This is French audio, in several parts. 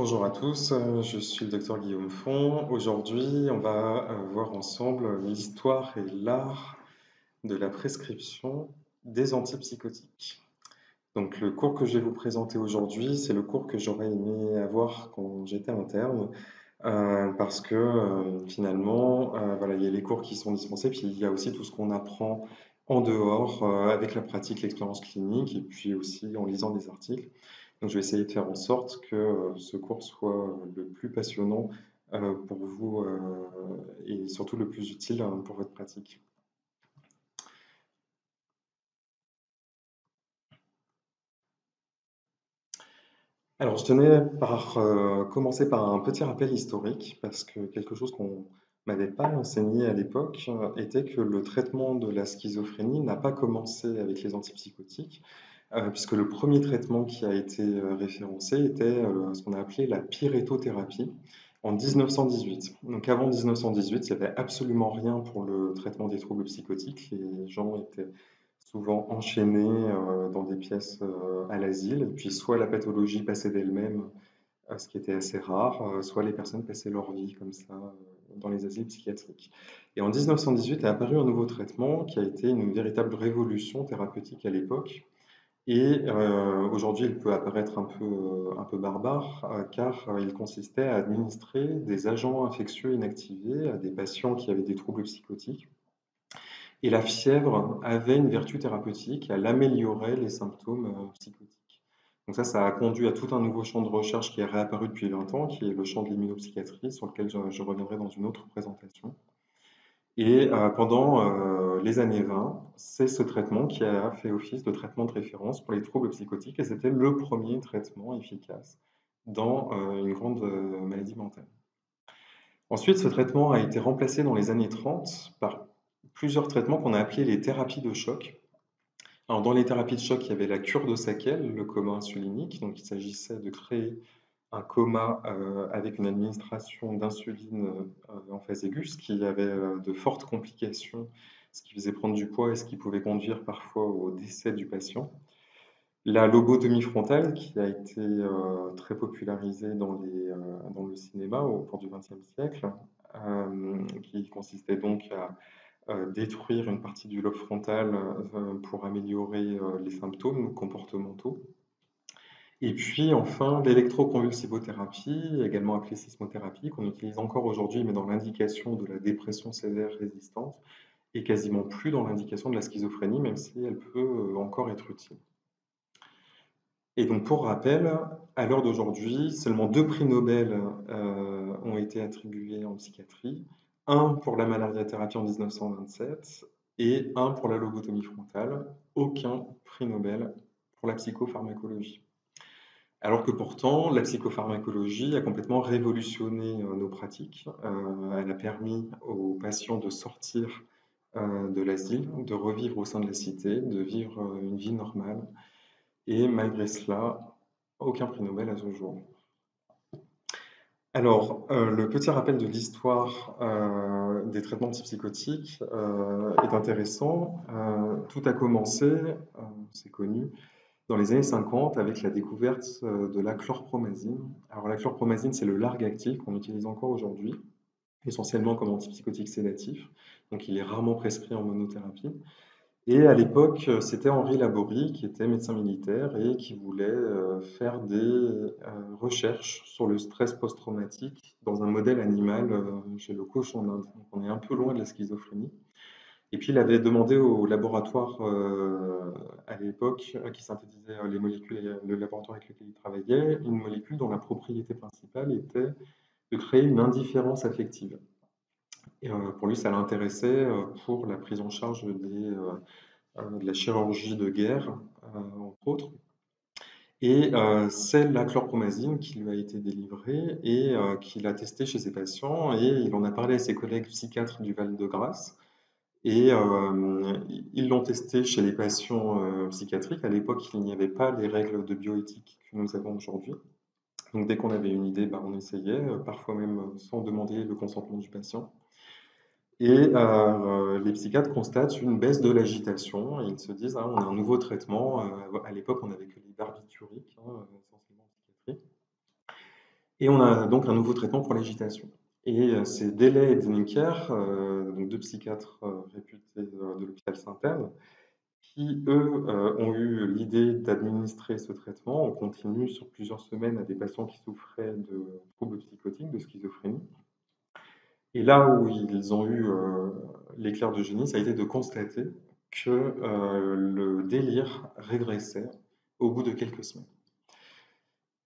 Bonjour à tous, je suis le docteur Guillaume Font. Aujourd'hui, on va voir ensemble l'histoire et l'art de la prescription des antipsychotiques. Donc, le cours que je vais vous présenter aujourd'hui, c'est le cours que j'aurais aimé avoir quand j'étais interne, parce que finalement, voilà, il y a les cours qui sont dispensés, puis il y a aussi tout ce qu'on apprend en dehors, avec la pratique, l'expérience clinique, et puis aussi en lisant des articles. Donc, je vais essayer de faire en sorte que ce cours soit le plus passionnant pour vous et surtout le plus utile pour votre pratique. Alors, je tenais par commencer par un petit rappel historique, parce que quelque chose qu'on m'avait pas enseigné à l'époque était que le traitement de la schizophrénie n'a pas commencé avec les antipsychotiques, puisque le premier traitement qui a été référencé était ce qu'on a appelé la pyrétothérapie en 1918. Donc avant 1918, il n'y avait absolument rien pour le traitement des troubles psychotiques. Les gens étaient souvent enchaînés dans des pièces à l'asile, et puis soit la pathologie passait d'elle-même, ce qui était assez rare, soit les personnes passaient leur vie comme ça dans les asiles psychiatriques. Et en 1918 est apparu un nouveau traitement qui a été une véritable révolution thérapeutique à l'époque, et aujourd'hui, il peut apparaître un peu barbare, car il consistait à administrer des agents infectieux inactivés à des patients qui avaient des troubles psychotiques. Et la fièvre avait une vertu thérapeutique, elle améliorait les symptômes psychotiques. Donc ça a conduit à tout un nouveau champ de recherche qui est réapparu depuis 20 ans, qui est le champ de l'immunopsychiatrie, sur lequel je reviendrai dans une autre présentation. Et pendant les années 20, c'est ce traitement qui a fait office de traitement de référence pour les troubles psychotiques, et c'était le premier traitement efficace dans une grande maladie mentale. Ensuite, ce traitement a été remplacé dans les années 30 par plusieurs traitements qu'on a appelés les thérapies de choc. Alors, dans les thérapies de choc, il y avait la cure de Sackel, le coma insulinique. Donc, il s'agissait de créer un coma avec une administration d'insuline en phase aiguë, ce qui avait de fortes complications, ce qui faisait prendre du poids et ce qui pouvait conduire parfois au décès du patient. La lobotomie frontale, qui a été très popularisée dans le cinéma au cours du XXe siècle, qui consistait donc à détruire une partie du lobe frontal pour améliorer les symptômes comportementaux. Et puis enfin, l'électroconvulsivothérapie, également appelée sismothérapie, qu'on utilise encore aujourd'hui, mais dans l'indication de la dépression sévère résistante, et quasiment plus dans l'indication de la schizophrénie, même si elle peut encore être utile. Et donc pour rappel, à l'heure d'aujourd'hui, seulement 2 prix Nobel ont été attribués en psychiatrie, un pour la malariathérapie en 1927 et un pour la lobotomie frontale, aucun prix Nobel pour la psychopharmacologie. Alors que pourtant, la psychopharmacologie a complètement révolutionné nos pratiques. Elle a permis aux patients de sortir de l'asile, de revivre au sein de la cité, de vivre une vie normale. Et malgré cela, aucun prix Nobel à ce jour. Alors, le petit rappel de l'histoire des traitements antipsychotiques est intéressant. Tout a commencé, c'est connu, dans les années 50 avec la découverte de la chlorpromazine. Alors la chlorpromazine, c'est le Largactil qu'on utilise encore aujourd'hui, essentiellement comme antipsychotique sédatif. Donc il est rarement prescrit en monothérapie. Et à l'époque, c'était Henri Laborie qui était médecin militaire et qui voulait faire des recherches sur le stress post-traumatique dans un modèle animal chez le cochon d'Inde. Donc on est un peu loin de la schizophrénie. Et puis il avait demandé au laboratoire à l'époque qui synthétisait les molécules, et le laboratoire avec lequel il travaillait, une molécule dont la propriété principale était de créer une indifférence affective. Et pour lui, ça l'intéressait pour la prise en charge de la chirurgie de guerre, entre autres. Et c'est la chlorpromazine qui lui a été délivrée et qu'il a testée chez ses patients. Et il en a parlé à ses collègues psychiatres du Val-de-Grâce. Et ils l'ont testé chez les patients psychiatriques. À l'époque, il n'y avait pas les règles de bioéthique que nous avons aujourd'hui. Donc dès qu'on avait une idée, bah, on essayait, parfois même sans demander le consentement du patient. Et les psychiatres constatent une baisse de l'agitation et ils se disent, ah, on a un nouveau traitement. À l'époque, on n'avait que les barbituriques, essentiellement en psychiatrie. Et on a donc un nouveau traitement pour l'agitation. Et c'est Delay et Denneker, donc deux psychiatres réputés de l'hôpital Sainte-Anne, qui, eux, ont eu l'idée d'administrer ce traitement en continu sur plusieurs semaines à des patients qui souffraient de troubles psychotiques, de schizophrénie. Et là où ils ont eu l'éclair de génie, ça a été de constater que le délire régressait au bout de quelques semaines.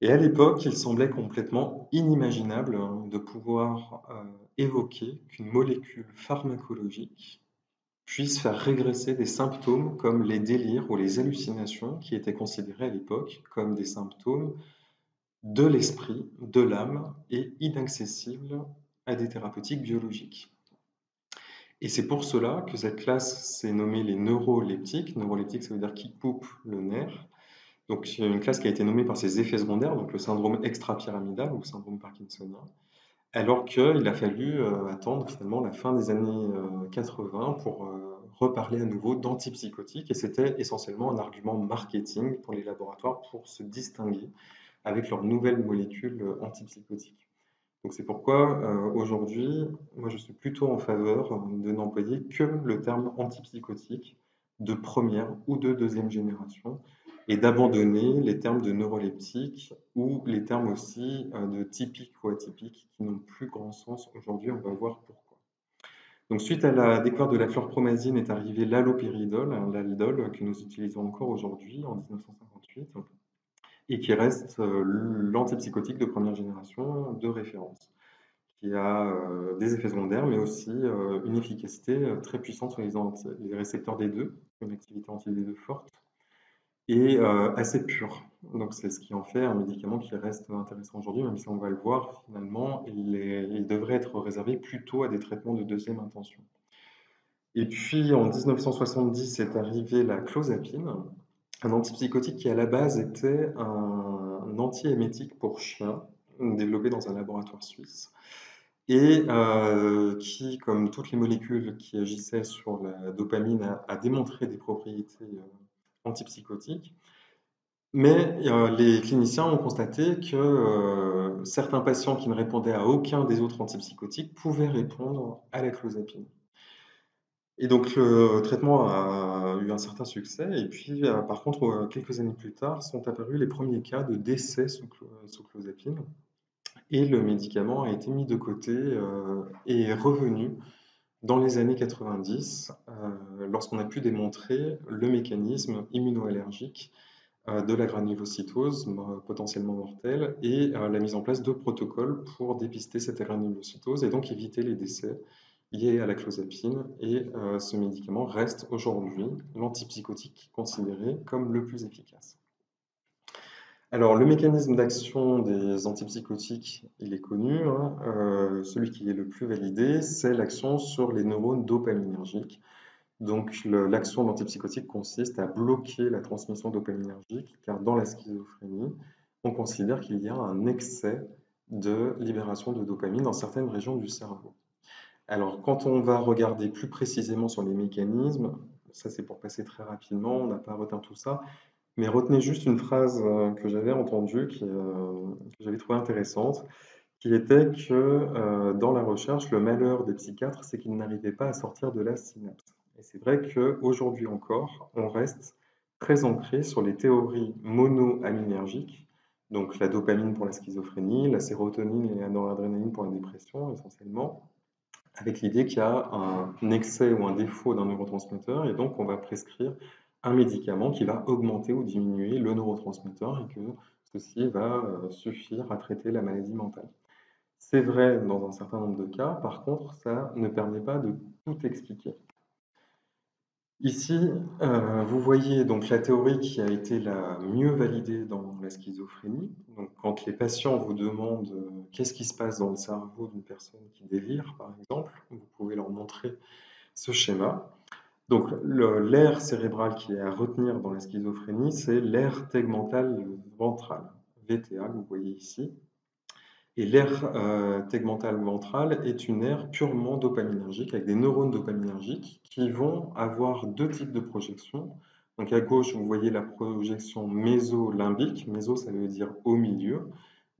Et à l'époque, il semblait complètement inimaginable de pouvoir évoquer qu'une molécule pharmacologique puisse faire régresser des symptômes comme les délires ou les hallucinations qui étaient considérés à l'époque comme des symptômes de l'esprit, de l'âme et inaccessibles à des thérapeutiques biologiques. Et c'est pour cela que cette classe s'est nommée les neuroleptiques. Neuroleptiques, ça veut dire qui coupe le nerf. Donc, c'est une classe qui a été nommée par ses effets secondaires, donc le syndrome extrapyramidal ou syndrome parkinsonien, alors qu'il a fallu attendre finalement la fin des années 80 pour reparler à nouveau d'antipsychotiques, et c'était essentiellement un argument marketing pour les laboratoires pour se distinguer avec leurs nouvelles molécules antipsychotiques. Donc c'est pourquoi aujourd'hui, moi je suis plutôt en faveur de n'employer que le terme antipsychotique de première ou de deuxième génération et d'abandonner les termes de neuroleptique ou les termes aussi de typique ou atypique qui n'ont plus grand sens aujourd'hui. On va voir pourquoi. Donc suite à la découverte de la chlorpromazine est arrivé l'halopéridol, l'aldol que nous utilisons encore aujourd'hui en 1958 et qui reste l'antipsychotique de première génération de référence qui a des effets secondaires, mais aussi une efficacité très puissante sur les récepteurs D2, une activité anti-D2 forte et assez pure. Donc c'est ce qui en fait un médicament qui reste intéressant aujourd'hui, même si on va le voir finalement, il devrait être réservé plutôt à des traitements de deuxième intention. Et puis en 1970 est arrivé la clozapine, un antipsychotique qui à la base était un antiémétique pour chiens, développé dans un laboratoire suisse et qui, comme toutes les molécules qui agissaient sur la dopamine, a démontré des propriétés antipsychotiques. Mais les cliniciens ont constaté que certains patients qui ne répondaient à aucun des autres antipsychotiques pouvaient répondre à la clozapine. Et donc le traitement a eu un certain succès, et puis par contre, quelques années plus tard, sont apparus les premiers cas de décès sous clozapine. Et le médicament a été mis de côté et est revenu dans les années 90 lorsqu'on a pu démontrer le mécanisme immunoallergique de la granulocytose potentiellement mortelle et la mise en place de protocoles pour dépister cette granulocytose et donc éviter les décès liés à la clozapine. Et ce médicament reste aujourd'hui l'antipsychotique considéré comme le plus efficace. Alors, le mécanisme d'action des antipsychotiques, il est connu, hein. Celui qui est le plus validé, c'est l'action sur les neurones dopaminergiques. Donc, l'action d'antipsychotique consiste à bloquer la transmission dopaminergique, car dans la schizophrénie, on considère qu'il y a un excès de libération de dopamine dans certaines régions du cerveau. Alors, quand on va regarder plus précisément sur les mécanismes, ça c'est pour passer très rapidement, on n'a pas retenu tout ça, mais retenez juste une phrase que j'avais entendue, que j'avais trouvée intéressante, qui était que dans la recherche, le malheur des psychiatres, c'est qu'ils n'arrivaient pas à sortir de la synapse. Et c'est vrai qu'aujourd'hui encore, on reste très ancré sur les théories monoaminergiques, donc la dopamine pour la schizophrénie, la sérotonine et la noradrénaline pour la dépression essentiellement, avec l'idée qu'il y a un excès ou un défaut d'un neurotransmetteur et donc on va prescrire un médicament qui va augmenter ou diminuer le neurotransmetteur et que ceci va suffire à traiter la maladie mentale. C'est vrai dans un certain nombre de cas, par contre, ça ne permet pas de tout expliquer. Ici, vous voyez donc la théorie qui a été la mieux validée dans la schizophrénie. Donc, quand les patients vous demandent qu'est-ce qui se passe dans le cerveau d'une personne qui délire, par exemple, vous pouvez leur montrer ce schéma. Donc, l'aire cérébrale qui est à retenir dans la schizophrénie, c'est l'aire tegmentale ventrale, VTA, que vous voyez ici. Et l'aire tegmentale ventrale est une aire purement dopaminergique, avec des neurones dopaminergiques qui vont avoir deux types de projections. Donc à gauche, vous voyez la projection mésolimbique. Méso, ça veut dire au milieu.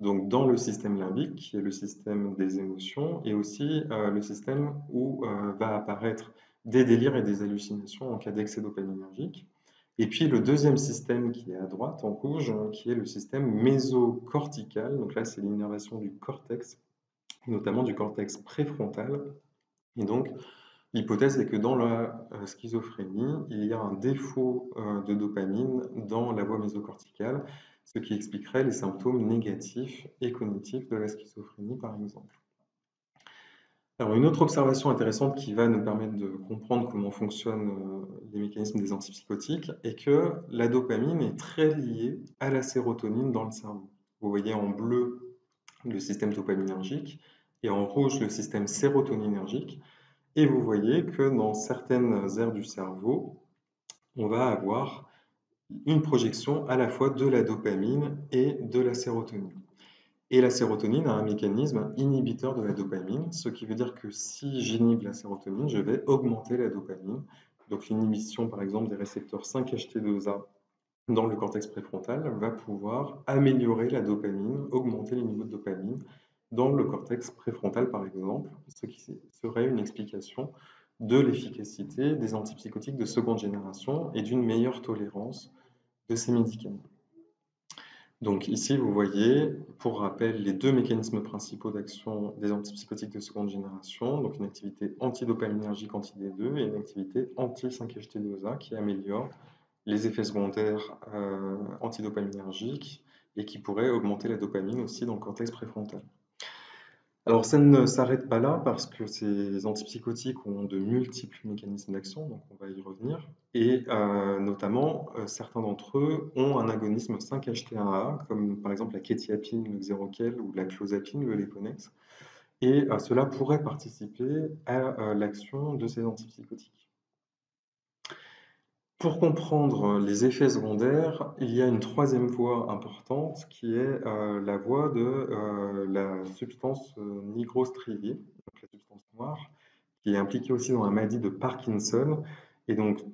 Donc dans le système limbique, qui est le système des émotions, et aussi le système où va apparaître des délires et des hallucinations en cas d'excès dopaminergique. Et puis le deuxième système qui est à droite en rouge, qui est le système mésocortical. Donc là, c'est l'innervation du cortex, notamment du cortex préfrontal. Et donc, l'hypothèse est que dans la schizophrénie, il y a un défaut de dopamine dans la voie mésocorticale, ce qui expliquerait les symptômes négatifs et cognitifs de la schizophrénie, par exemple. Alors, une autre observation intéressante qui va nous permettre de comprendre comment fonctionnent les mécanismes des antipsychotiques est que la dopamine est très liée à la sérotonine dans le cerveau. Vous voyez en bleu le système dopaminergique et en rouge le système sérotoninergique. Et vous voyez que dans certaines aires du cerveau, on va avoir une projection à la fois de la dopamine et de la sérotonine. Et la sérotonine a un mécanisme inhibiteur de la dopamine, ce qui veut dire que si j'inhibe la sérotonine, je vais augmenter la dopamine. Donc l'inhibition, par exemple, des récepteurs 5-HT2A dans le cortex préfrontal va pouvoir améliorer la dopamine, augmenter les niveaux de dopamine dans le cortex préfrontal, par exemple, ce qui serait une explication de l'efficacité des antipsychotiques de seconde génération et d'une meilleure tolérance de ces médicaments. Donc ici, vous voyez, pour rappel, les deux mécanismes principaux d'action des antipsychotiques de seconde génération, donc une activité antidopaminergique anti-D2 et une activité anti-5-HT2A qui améliore les effets secondaires antidopaminergiques et qui pourraient augmenter la dopamine aussi dans le cortex préfrontal. Alors ça ne s'arrête pas là parce que ces antipsychotiques ont de multiples mécanismes d'action, donc on va y revenir, et notamment certains d'entre eux ont un agonisme 5-HT1A, comme par exemple la kétiapine, le xéroquel ou la clozapine, le Leponex, et cela pourrait participer à l'action de ces antipsychotiques. Pour comprendre les effets secondaires, il y a une troisième voie importante qui est la voie de la substance nigrostriée, donc la substance noire, qui est impliquée aussi dans la maladie de Parkinson. Et donc,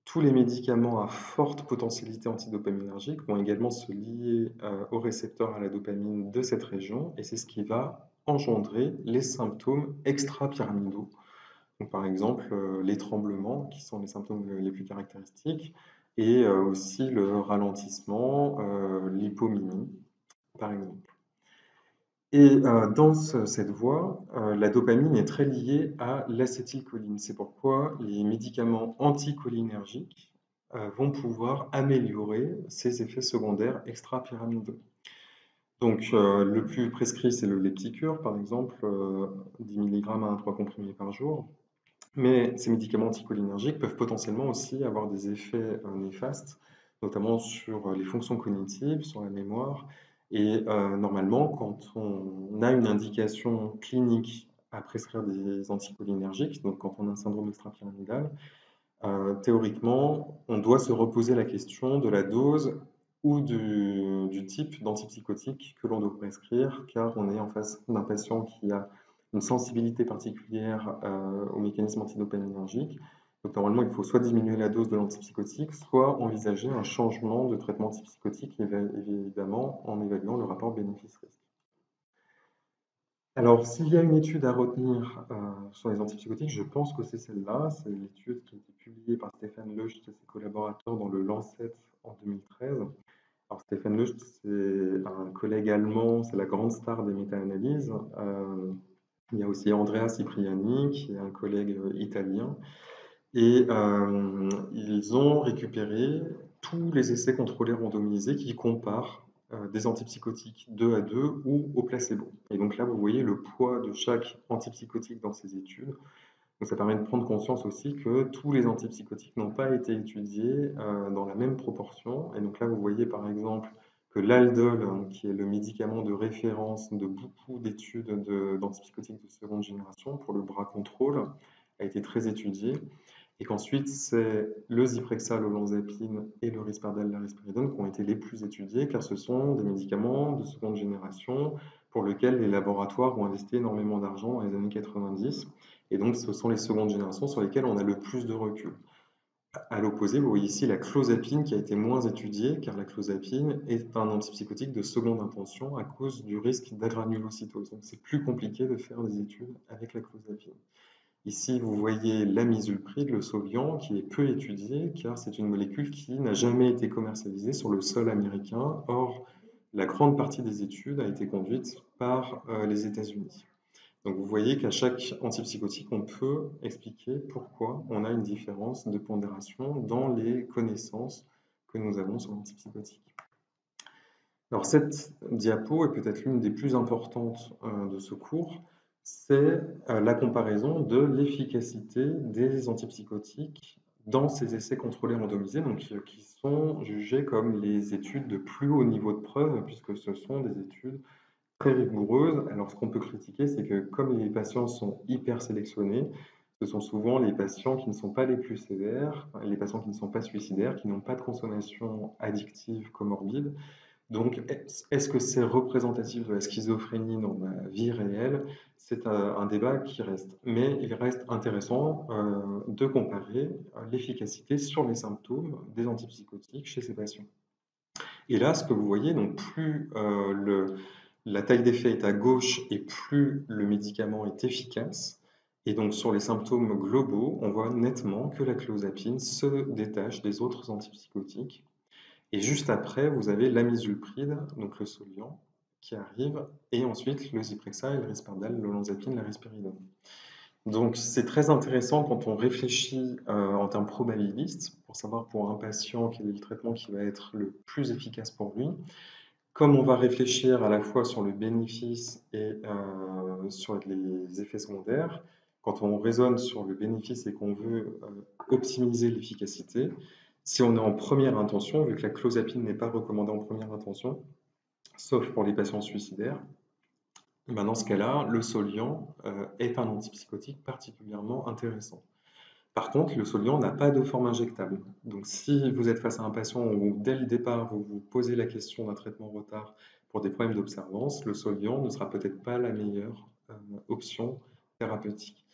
tous les médicaments à forte potentialité antidopaminergique vont également se lier aux récepteurs à la dopamine de cette région, et c'est ce qui va engendrer les symptômes extrapyramidaux. Donc, par exemple, les tremblements, qui sont les symptômes les plus caractéristiques, et aussi le ralentissement, l'hypomimie, par exemple. Et dans cette voie, la dopamine est très liée à l'acétylcholine. C'est pourquoi les médicaments anticholinergiques vont pouvoir améliorer ces effets secondaires extrapyramidaux. Donc, le plus prescrit, c'est le Lepticure, par exemple, 10 mg à 1,3 comprimés par jour. Mais ces médicaments anticholinergiques peuvent potentiellement aussi avoir des effets néfastes, notamment sur les fonctions cognitives, sur la mémoire. Et normalement, quand on a une indication clinique à prescrire des anticholinergiques, donc quand on a un syndrome extrapyramidal, théoriquement, on doit se reposer la question de la dose ou du type d'antipsychotique que l'on doit prescrire, car on est en face d'un patient qui a une sensibilité particulière au mécanisme antidopaminergique. Donc normalement, il faut soit diminuer la dose de l'antipsychotique, soit envisager un changement de traitement antipsychotique, évidemment en évaluant le rapport bénéfice-risque. Alors, s'il y a une étude à retenir sur les antipsychotiques, je pense que c'est celle-là. C'est l'étude qui a été publiée par Stefan Lucht et ses collaborateurs dans le Lancet en 2013. Alors, Stefan Lucht, c'est un collègue allemand, c'est la grande star des méta-analyses. Il y a aussi Andrea Cipriani, qui est un collègue italien. Et ils ont récupéré tous les essais contrôlés randomisés qui comparent des antipsychotiques 2 à 2 ou au placebo. Et donc là, vous voyez le poids de chaque antipsychotique dans ces études. Donc ça permet de prendre conscience aussi que tous les antipsychotiques n'ont pas été étudiés dans la même proportion. Et donc là, vous voyez par exemple que l'aldol, qui est le médicament de référence de beaucoup d'études d'antipsychotiques de seconde génération pour le bras contrôle, a été très étudié. Et qu'ensuite, c'est le Zyprexa, l'olanzapine et le Risperdal, la risperidone qui ont été les plus étudiés, car ce sont des médicaments de seconde génération pour lesquels les laboratoires ont investi énormément d'argent dans les années 90. Et donc, ce sont les secondes générations sur lesquelles on a le plus de recul. À l'opposé, vous voyez ici la clozapine qui a été moins étudiée, car la clozapine est un antipsychotique de seconde intention à cause du risque d'agranulocytose. Donc c'est plus compliqué de faire des études avec la clozapine. Ici, vous voyez l'amisulpride, le Soliant, qui est peu étudié, car c'est une molécule qui n'a jamais été commercialisée sur le sol américain. Or, la grande partie des études a été conduite par les États-Unis. Donc vous voyez qu'à chaque antipsychotique, on peut expliquer pourquoi on a une différence de pondération dans les connaissances que nous avons sur l'antipsychotique. Alors cette diapo est peut-être l'une des plus importantes de ce cours, c'est la comparaison de l'efficacité des antipsychotiques dans ces essais contrôlés randomisés, donc qui sont jugés comme les études de plus haut niveau de preuve, puisque ce sont des études très rigoureuse. Alors, ce qu'on peut critiquer, c'est que comme les patients sont hyper sélectionnés, ce sont souvent les patients qui ne sont pas les plus sévères, les patients qui ne sont pas suicidaires, qui n'ont pas de consommation addictive comorbide. Donc, est-ce que c'est représentatif de la schizophrénie dans la vie réelle? C'est un débat qui reste. Mais il reste intéressant de comparer l'efficacité sur les symptômes des antipsychotiques chez ces patients. Et là, ce que vous voyez, donc plus la taille d'effet est à gauche et plus le médicament est efficace. Et donc sur les symptômes globaux, on voit nettement que la clozapine se détache des autres antipsychotiques. Et juste après, vous avez l'amisulpride, donc le Soliant, qui arrive, et ensuite le Zyprexa et le Risperdal, l'olanzapine, la risperidone. Donc c'est très intéressant quand on réfléchit en termes probabilistes pour savoir pour un patient quel est le traitement qui va être le plus efficace pour lui. Comme on va réfléchir à la fois sur le bénéfice et sur les effets secondaires, quand on raisonne sur le bénéfice et qu'on veut optimiser l'efficacité, si on est en première intention, vu que la clozapine n'est pas recommandée en première intention, sauf pour les patients suicidaires, ben dans ce cas-là, le Soliant est un antipsychotique particulièrement intéressant. Par contre, le Soliant n'a pas de forme injectable. Donc, si vous êtes face à un patient où, dès le départ, vous vous posez la question d'un traitement retard pour des problèmes d'observance, le Soliant ne sera peut-être pas la meilleure option thérapeutique.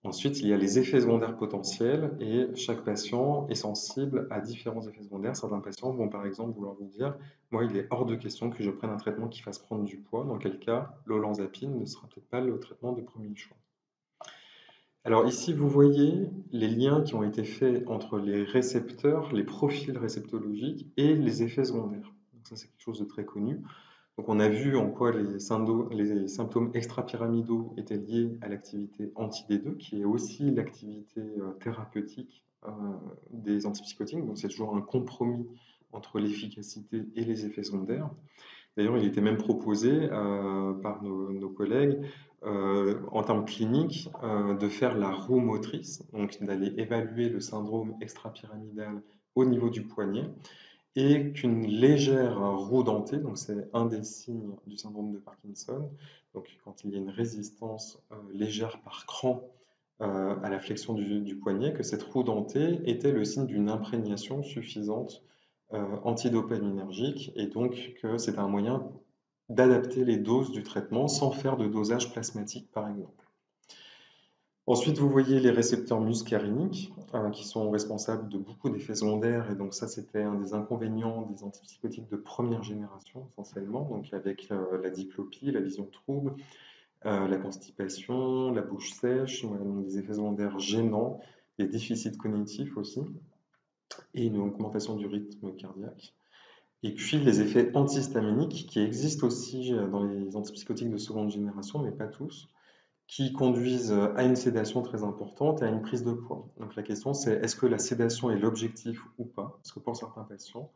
Ensuite, il y a les effets secondaires potentiels et chaque patient est sensible à différents effets secondaires. Certains patients vont par exemple vouloir vous dire, moi, il est hors de question que je prenne un traitement qui fasse prendre du poids, dans quel cas l'olanzapine ne sera peut-être pas le traitement de premier choix. Alors ici, vous voyez les liens qui ont été faits entre les récepteurs, les profils réceptologiques et les effets secondaires. Donc ça, c'est quelque chose de très connu. Donc on a vu en quoi les symptômes extrapyramidaux étaient liés à l'activité anti-D2, qui est aussi l'activité thérapeutique des antipsychotiques. Donc c'est toujours un compromis entre l'efficacité et les effets secondaires. D'ailleurs, il était même proposé par nos collègues en termes cliniques de faire la roue motrice, donc d'aller évaluer le syndrome extrapyramidal au niveau du poignet et qu'une légère roue dentée, donc c'est un des signes du syndrome de Parkinson, donc quand il y a une résistance légère par cran à la flexion du poignet, que cette roue dentée était le signe d'une imprégnation suffisante antidopaminergique et donc que c'est un moyen d'adapter les doses du traitement sans faire de dosage plasmatique par exemple. Ensuite, vous voyez les récepteurs muscariniques qui sont responsables de beaucoup d'effets secondaires et donc ça c'était un des inconvénients des antipsychotiques de première génération essentiellement, donc avec la diplopie, la vision trouble, la constipation, la bouche sèche, donc des effets secondaires gênants, des déficits cognitifs aussi et une augmentation du rythme cardiaque. Et puis les effets antihistaminiques qui existent aussi dans les antipsychotiques de seconde génération, mais pas tous, qui conduisent à une sédation très importante et à une prise de poids. Donc la question c'est est-ce que la sédation est l'objectif ou pas? Parce que pour certains patients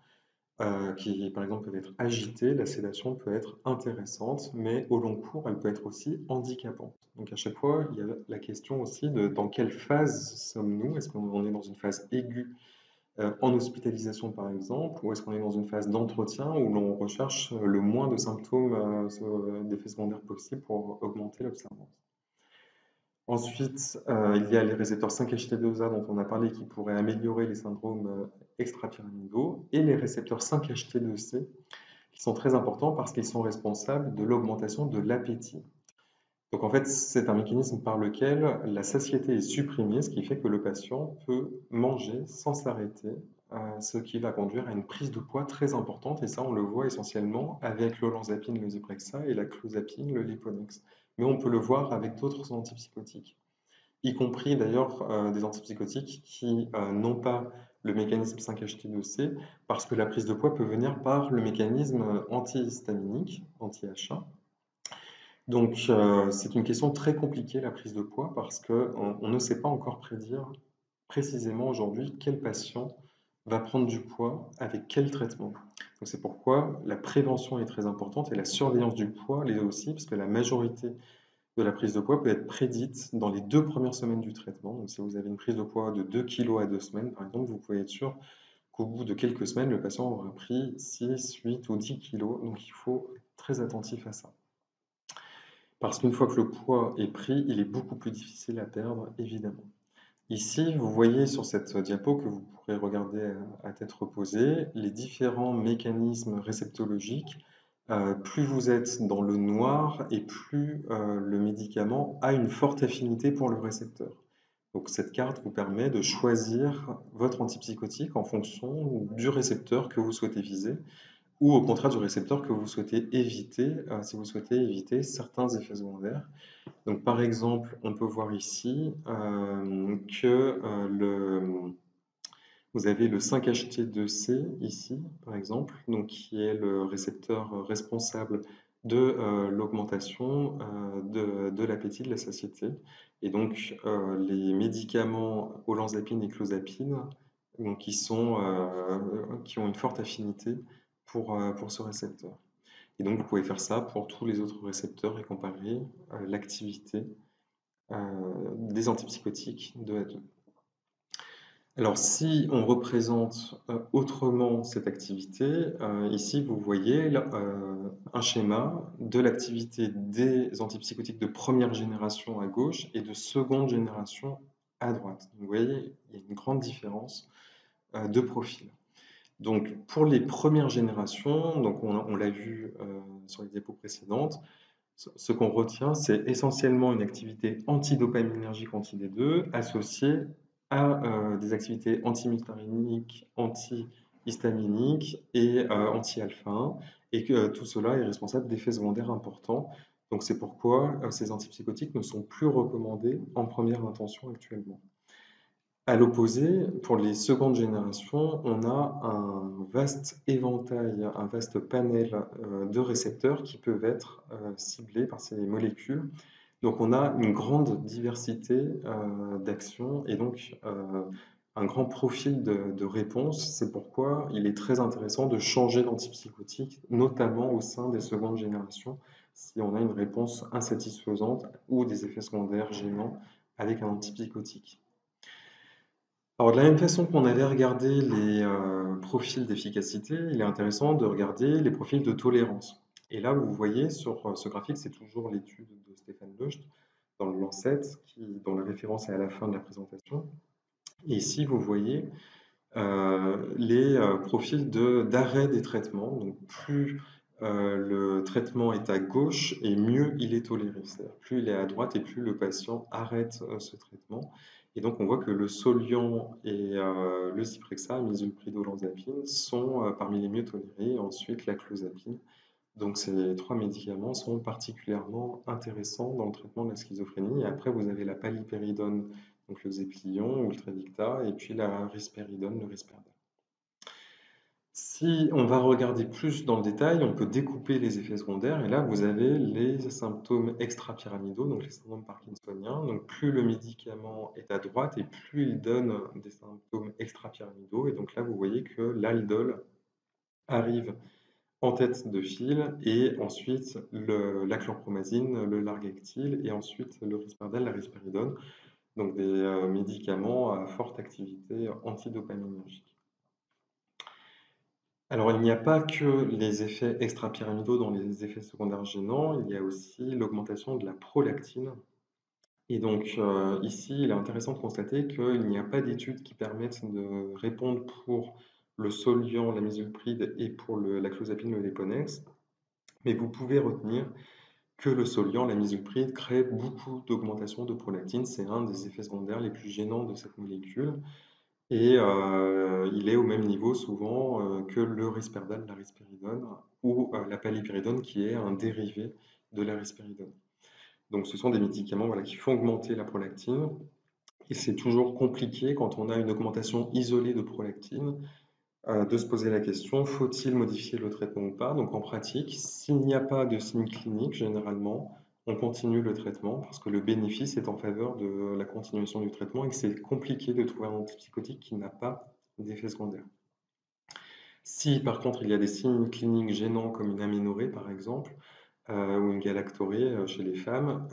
qui par exemple peuvent être agités, la sédation peut être intéressante, mais au long cours elle peut être aussi handicapante. Donc à chaque fois il y a la question aussi de dans quelle phase sommes-nous? Est-ce qu'on est dans une phase aiguë en hospitalisation par exemple, ou est-ce qu'on est dans une phase d'entretien où l'on recherche le moins de symptômes d'effets secondaires possibles pour augmenter l'observance? Ensuite, il y a les récepteurs 5-HT2A dont on a parlé qui pourraient améliorer les syndromes extrapyramidaux et les récepteurs 5-HT2C qui sont très importants parce qu'ils sont responsables de l'augmentation de l'appétit. Donc en fait, c'est un mécanisme par lequel la satiété est supprimée, ce qui fait que le patient peut manger sans s'arrêter, ce qui va conduire à une prise de poids très importante. Et ça, on le voit essentiellement avec l'olanzapine, le Zyprexa et la clozapine, le Liponex. Mais on peut le voir avec d'autres antipsychotiques, y compris d'ailleurs des antipsychotiques qui n'ont pas le mécanisme 5-HT2C, parce que la prise de poids peut venir par le mécanisme antihistaminique, anti-H1. Donc, c'est une question très compliquée, la prise de poids, parce qu'on ne sait pas encore prédire précisément aujourd'hui quel patient va prendre du poids avec quel traitement. Donc, c'est pourquoi la prévention est très importante et la surveillance du poids l'est aussi, parce que la majorité de la prise de poids peut être prédite dans les 2 premières semaines du traitement. Donc, si vous avez une prise de poids de 2 kg à 2 semaines, par exemple, vous pouvez être sûr qu'au bout de quelques semaines, le patient aura pris 6, 8 ou 10 kg. Donc, il faut être très attentif à ça. Parce qu'une fois que le poids est pris, il est beaucoup plus difficile à perdre, évidemment. Ici, vous voyez sur cette diapo que vous pourrez regarder à tête reposée les différents mécanismes réceptologiques. Plus vous êtes dans le noir et plus le médicament a une forte affinité pour le récepteur. Donc cette carte vous permet de choisir votre antipsychotique en fonction du récepteur que vous souhaitez viser ou au contraire du récepteur que vous souhaitez éviter, si vous souhaitez éviter certains effets secondaires. Donc, par exemple, on peut voir ici que vous avez le 5-HT2C ici, par exemple, donc, qui est le récepteur responsable de l'augmentation de l'appétit, de la satiété. Et donc, les médicaments olanzapine et clozapine, donc, qui ont une forte affinité pour ce récepteur. Et donc, vous pouvez faire ça pour tous les autres récepteurs et comparer l'activité des antipsychotiques de à 2. Alors, si on représente autrement cette activité, ici vous voyez un schéma de l'activité des antipsychotiques de première génération à gauche et de seconde génération à droite. Vous voyez, il y a une grande différence de profil. Donc, pour les premières générations, donc on l'a vu sur les diapos précédentes, ce qu'on retient, c'est essentiellement une activité antidopaminergique anti-D2 associée à des activités antimuscariniques, antihistaminiques et anti-alpha-1, et que tout cela est responsable d'effets secondaires importants. Donc c'est pourquoi ces antipsychotiques ne sont plus recommandés en première intention actuellement. À l'opposé, pour les secondes générations, on a un vaste éventail, un vaste panel de récepteurs qui peuvent être ciblés par ces molécules. Donc on a une grande diversité d'actions et donc un grand profil de réponse. C'est pourquoi il est très intéressant de changer d'antipsychotique, notamment au sein des secondes générations, si on a une réponse insatisfaisante ou des effets secondaires gênants avec un antipsychotique. Alors, de la même façon qu'on avait regardé les profils d'efficacité, il est intéressant de regarder les profils de tolérance. Et là, vous voyez sur ce graphique, c'est toujours l'étude de Stéphane Leucht dans le Lancet, dont la référence est à la fin de la présentation. Et ici, vous voyez les profils d'arrêt des traitements. Donc, plus le traitement est à gauche et mieux il est toléré. C'est-à-dire plus il est à droite et plus le patient arrête ce traitement. Et donc, on voit que le Soliant et le Zyprexa, misulpride, olanzapine, sont parmi les mieux tolérés. Et ensuite, la clozapine. Donc, ces 3 médicaments sont particulièrement intéressants dans le traitement de la schizophrénie. Et après, vous avez la paliperidone, donc le Xéplion ou le Tradicta, et puis la risperidone, le Risperdal. Si on va regarder plus dans le détail, on peut découper les effets secondaires. Et là, vous avez les symptômes extrapyramidaux, donc les syndromes parkinsoniens. Donc, plus le médicament est à droite et plus il donne des symptômes extrapyramidaux. Et donc là, vous voyez que l'aldol arrive en tête de file, et ensuite la chlorpromazine, le largactyle, et ensuite le Risperdal, la risperidone, donc des médicaments à forte activité antidopaminergique. Alors, il n'y a pas que les effets extrapyramidaux dans les effets secondaires gênants, il y a aussi l'augmentation de la prolactine. Et donc, ici, il est intéressant de constater qu'il n'y a pas d'études qui permettent de répondre pour le Soliant, la misulpride et pour la clozapine, le Leponex. Mais vous pouvez retenir que le solliant, la misopride, crée beaucoup d'augmentation de prolactine. C'est un des effets secondaires les plus gênants de cette molécule. Et il est au même niveau souvent que le risperdal, la risperidone, ou la paliperidone qui est un dérivé de la risperidone. Donc ce sont des médicaments voilà, qui font augmenter la prolactine. Et c'est toujours compliqué quand on a une augmentation isolée de prolactine de se poser la question, faut-il modifier le traitement ou pas? Donc en pratique, s'il n'y a pas de signe clinique, généralement, on continue le traitement parce que le bénéfice est en faveur de la continuation du traitement et que c'est compliqué de trouver un antipsychotique qui n'a pas d'effet secondaire. Si par contre il y a des signes cliniques gênants comme une aménorrhée par exemple, ou une galactorrhée chez les femmes,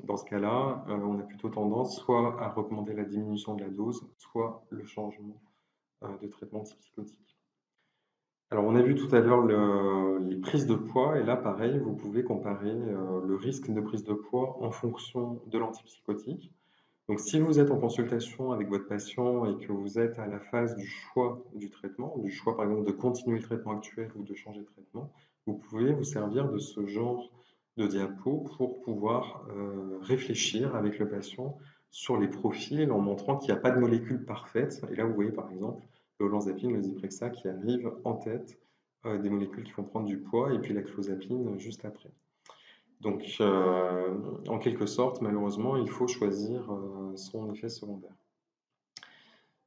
dans ce cas-là, on a plutôt tendance soit à recommander la diminution de la dose, soit le changement de traitement antipsychotique. Alors, on a vu tout à l'heure les prises de poids, et là, pareil, vous pouvez comparer le risque de prise de poids en fonction de l'antipsychotique. Donc, si vous êtes en consultation avec votre patient et que vous êtes à la phase du choix du traitement, du choix par exemple de continuer le traitement actuel ou de changer de traitement, vous pouvez vous servir de ce genre de diapo pour pouvoir réfléchir avec le patient sur les profils en montrant qu'il n'y a pas de molécule parfaite. Et là, vous voyez par exemple le olanzapine, le Zyprexa qui arrivent en tête des molécules qui vont prendre du poids et puis la clozapine juste après. Donc, en quelque sorte, malheureusement, il faut choisir son effet secondaire.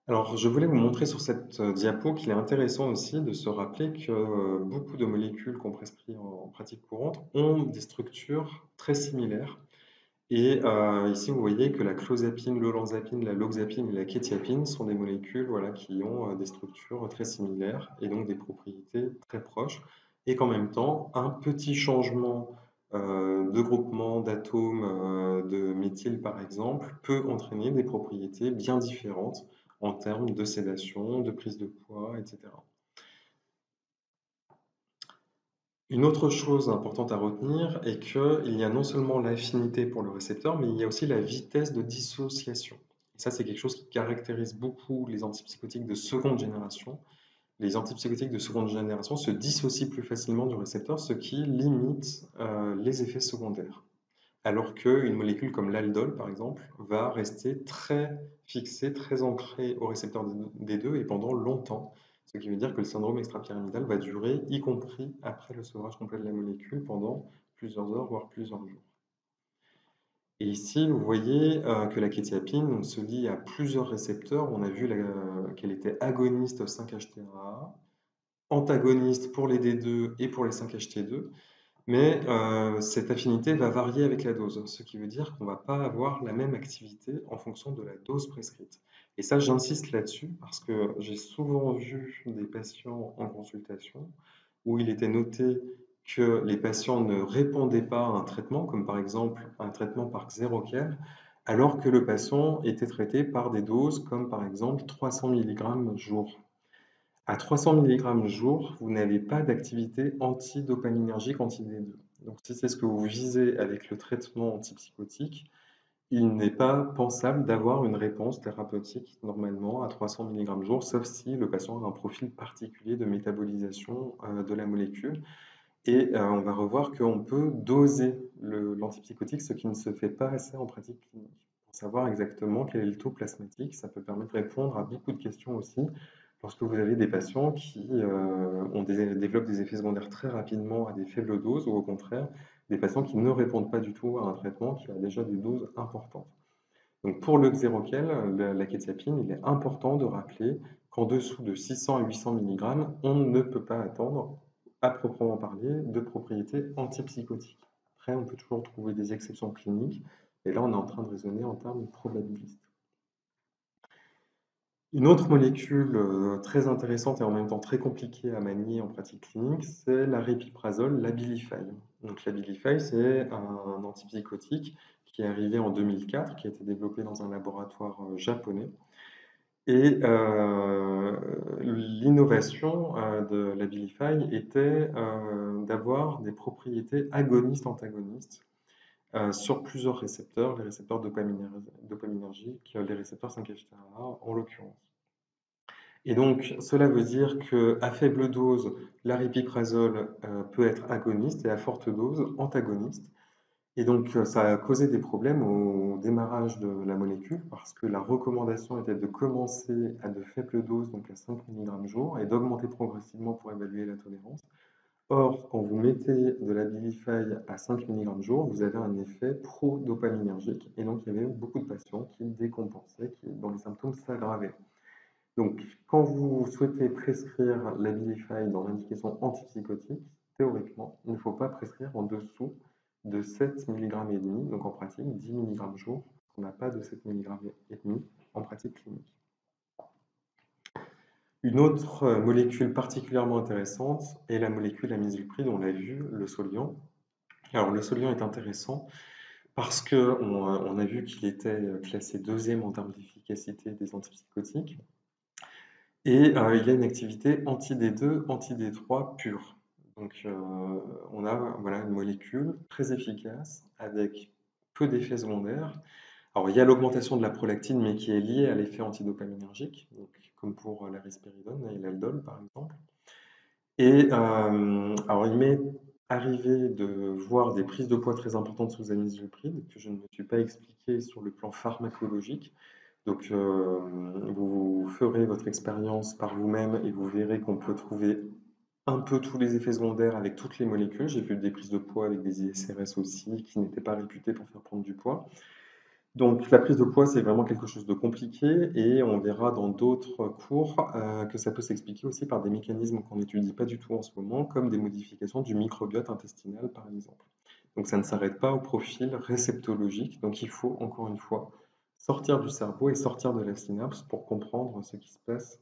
Alors, je voulais vous montrer sur cette diapo qu'il est intéressant aussi de se rappeler que beaucoup de molécules qu'on prescrit en pratique courante ont des structures très similaires. Et ici, vous voyez que la clozapine, l'olanzapine, la loxapine et la quetiapine sont des molécules voilà, qui ont des structures très similaires et donc des propriétés très proches. Et qu'en même temps, un petit changement de groupement d'atomes de méthyle, par exemple, peut entraîner des propriétés bien différentes en termes de sédation, de prise de poids, etc. Une autre chose importante à retenir est qu'il y a non seulement l'affinité pour le récepteur, mais il y a aussi la vitesse de dissociation. Et ça, c'est quelque chose qui caractérise beaucoup les antipsychotiques de seconde génération. Les antipsychotiques de seconde génération se dissocient plus facilement du récepteur, ce qui limite les effets secondaires. Alors qu'une molécule comme l'aldol, par exemple, va rester très fixée, très ancrée au récepteur des deux et pendant longtemps. Ce qui veut dire que le syndrome extrapyramidal va durer, y compris après le sevrage complet de la molécule, pendant plusieurs heures, voire plusieurs jours. Et ici, vous voyez que la quétiapine se lie à plusieurs récepteurs. On a vu qu'elle était agoniste au 5-HT1A, antagoniste pour les D2 et pour les 5-HT2. Mais cette affinité va varier avec la dose, ce qui veut dire qu'on ne va pas avoir la même activité en fonction de la dose prescrite. Et ça, j'insiste là-dessus parce que j'ai souvent vu des patients en consultation où il était noté que les patients ne répondaient pas à un traitement, comme par exemple un traitement par Xeroquel, alors que le patient était traité par des doses comme par exemple 300 mg jour. À 300 mg jour, vous n'avez pas d'activité antidopaminergique anti-D2. Donc, si c'est ce que vous visez avec le traitement antipsychotique, il n'est pas pensable d'avoir une réponse thérapeutique normalement à 300 mg jour, sauf si le patient a un profil particulier de métabolisation de la molécule. Et on va revoir qu'on peut doser l'antipsychotique, ce qui ne se fait pas assez en pratique clinique. Pour savoir exactement quel est le taux plasmatique, ça peut permettre de répondre à beaucoup de questions aussi. Lorsque vous avez des patients qui développent des effets secondaires très rapidement à des faibles doses, ou au contraire, des patients qui ne répondent pas du tout à un traitement qui a déjà des doses importantes. Donc pour le Xeroquel, la quetiapine, il est important de rappeler qu'en dessous de 600 à 800 mg, on ne peut pas attendre, à proprement parler, de propriétés antipsychotiques. Après, on peut toujours trouver des exceptions cliniques, et là, on est en train de raisonner en termes probabilistes. Une autre molécule très intéressante et en même temps très compliquée à manier en pratique clinique, c'est l'aripiprazole, l'Abilify. Donc l'Abilify, c'est un antipsychotique qui est arrivé en 2004, qui a été développé dans un laboratoire japonais. Et l'innovation de l'Abilify était d'avoir des propriétés agonistes-antagonistes sur plusieurs récepteurs, les récepteurs dopaminergiques, les récepteurs 5-HT1A en l'occurrence. Et donc, cela veut dire qu'à faible dose, l'aripiprazole peut être agoniste et à forte dose, antagoniste. Et donc, ça a causé des problèmes au démarrage de la molécule parce que la recommandation était de commencer à de faibles doses, donc à 5 mg jour, et d'augmenter progressivement pour évaluer la tolérance. Or, quand vous mettez de la Abilify à 5 mg jour, vous avez un effet pro-dopaminergique. Et donc, il y avait beaucoup de patients qui décompensaient, dont les symptômes s'aggravaient. Donc, quand vous souhaitez prescrire l'Abilify dans l'indication antipsychotique, théoriquement, il ne faut pas prescrire en dessous de 7 mg et demi, donc en pratique 10 mg jour. On n'a pas de 7 mg et demi en pratique clinique. Une autre molécule particulièrement intéressante est la molécule amisulpride, on l'a vu, le Soliant. Alors le Soliant est intéressant parce qu'on a vu qu'il était classé deuxième en termes d'efficacité des antipsychotiques. Et il a une activité anti-D2, anti-D3 pure. Donc on a voilà, une molécule très efficace avec peu d'effets secondaires. Alors il y a l'augmentation de la prolactine, mais qui est liée à l'effet antidopaminergique, donc, comme pour la risperidone et l'aldol par exemple. Et alors il m'est arrivé de voir des prises de poids très importantes sous amisulpride que je ne me suis pas expliqué sur le plan pharmacologique. Donc, vous ferez votre expérience par vous-même et vous verrez qu'on peut trouver un peu tous les effets secondaires avec toutes les molécules. J'ai vu des prises de poids avec des ISRS aussi qui n'étaient pas réputées pour faire prendre du poids. Donc, la prise de poids, c'est vraiment quelque chose de compliqué et on verra dans d'autres cours que ça peut s'expliquer aussi par des mécanismes qu'on n'étudie pas du tout en ce moment, comme des modifications du microbiote intestinal, par exemple. Donc, ça ne s'arrête pas au profil réceptologique. Donc, il faut, encore une fois, sortir du cerveau et sortir de la synapse pour comprendre ce qui se passe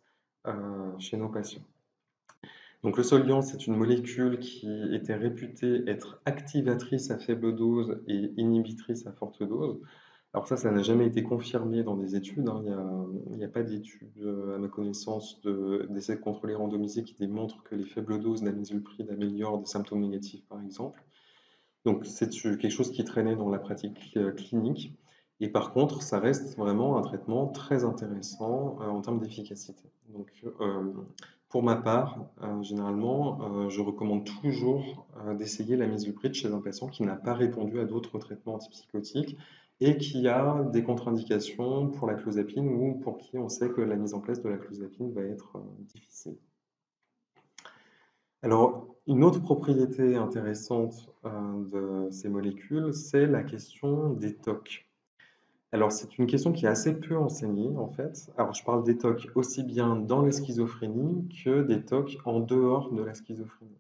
chez nos patients. Donc, le Soliant, c'est une molécule qui était réputée être activatrice à faible dose et inhibitrice à forte dose. Alors ça n'a jamais été confirmé dans des études, hein. Il n'y a pas d'études, à ma connaissance, d'essais contrôlés randomisés qui démontrent que les faibles doses d'amisulpride améliorent des symptômes négatifs, par exemple. Donc c'est quelque chose qui traînait dans la pratique clinique. Et par contre, ça reste vraiment un traitement très intéressant en termes d'efficacité. Donc pour ma part, généralement, je recommande toujours d'essayer l'amisulpride chez un patient qui n'a pas répondu à d'autres traitements antipsychotiques et qui a des contre-indications pour la clozapine ou pour qui on sait que la mise en place de la clozapine va être difficile. Alors, une autre propriété intéressante de ces molécules, c'est la question des TOC. Alors, c'est une question qui est assez peu enseignée, en fait. Alors, je parle des TOC aussi bien dans la schizophrénie que des TOC en dehors de la schizophrénie.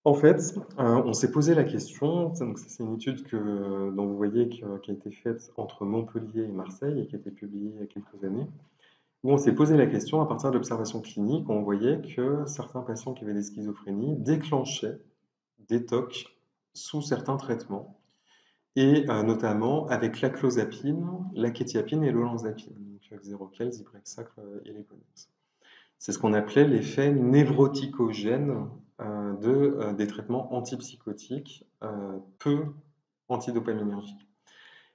En fait, on s'est posé la question, donc c'est une étude dont vous voyez qui a été faite entre Montpellier et Marseille et qui a été publiée il y a quelques années, où on s'est posé la question à partir d'observations cliniques, on voyait que certains patients qui avaient des schizophrénies déclenchaient des TOC sous certains traitements, et notamment avec la clozapine, la quétiapine et l'olanzapine, donc Xeroquel, Zyprexa et Levonex. C'est ce qu'on appelait l'effet névroticogène des traitements antipsychotiques peu antidopaminergiques.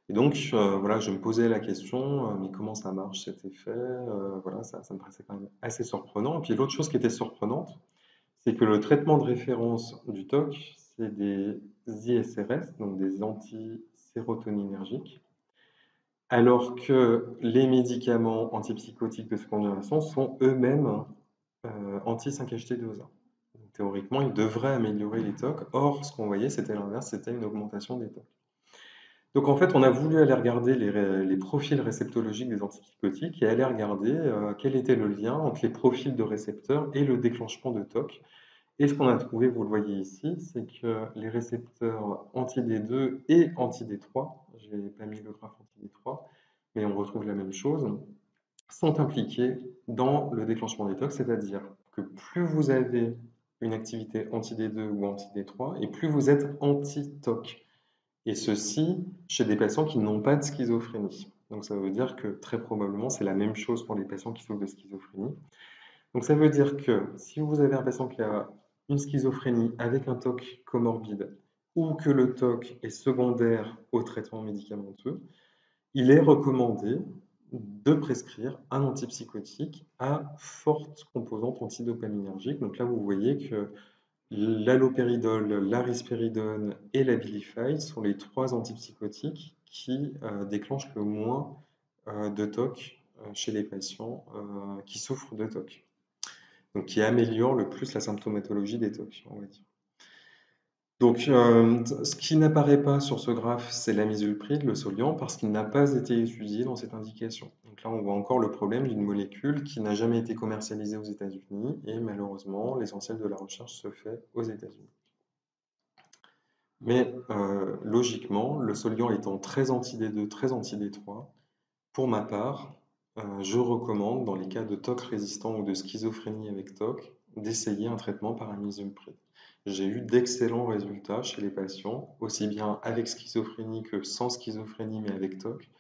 Et donc, voilà, je me posais la question, mais comment ça marche cet effet? Voilà, ça me paraissait quand même assez surprenant. Et puis l'autre chose qui était surprenante, c'est que le traitement de référence du TOC, c'est des ISRS, donc des antisérotonergiques, alors que les médicaments antipsychotiques de seconde génération sont eux-mêmes anti-5-HT2A. Donc, théoriquement, ils devraient améliorer les TOC. Or, ce qu'on voyait, c'était l'inverse, c'était une augmentation des TOC. Donc en fait, on a voulu aller regarder les profils réceptologiques des antipsychotiques et aller regarder quel était le lien entre les profils de récepteurs et le déclenchement de TOC. Et ce qu'on a trouvé, vous le voyez ici, c'est que les récepteurs anti-D2 et anti-D3, je n'ai pas mis le graphe anti-D3, mais on retrouve la même chose, sont impliqués dans le déclenchement des TOC, c'est-à-dire que plus vous avez une activité anti-D2 ou anti-D3, et plus vous êtes anti-TOC. Et ceci chez des patients qui n'ont pas de schizophrénie. Donc ça veut dire que très probablement c'est la même chose pour les patients qui souffrent de schizophrénie. Donc ça veut dire que si vous avez un patient qui a une schizophrénie avec un TOC comorbide ou que le TOC est secondaire au traitement médicamenteux, il est recommandé de prescrire un antipsychotique à forte composante antidopaminergique. Donc là, vous voyez que l'halopéridol, la risperidone et la Abilify sont les trois antipsychotiques qui déclenchent le moins de TOC chez les patients qui souffrent de TOC. Donc qui améliorent le plus la symptomatologie des TOC, on va dire. Donc, ce qui n'apparaît pas sur ce graphe, c'est l'amisulpride, le Soliant, parce qu'il n'a pas été étudié dans cette indication. Donc là, on voit encore le problème d'une molécule qui n'a jamais été commercialisée aux États-Unis et malheureusement, l'essentiel de la recherche se fait aux États-Unis. Mais logiquement, le Soliant étant très anti-D2, très anti-D3, pour ma part, je recommande, dans les cas de TOC résistant ou de schizophrénie avec TOC, d'essayer un traitement par amisulpride. J'ai eu d'excellents résultats chez les patients, aussi bien avec schizophrénie que sans schizophrénie, mais avec TOC,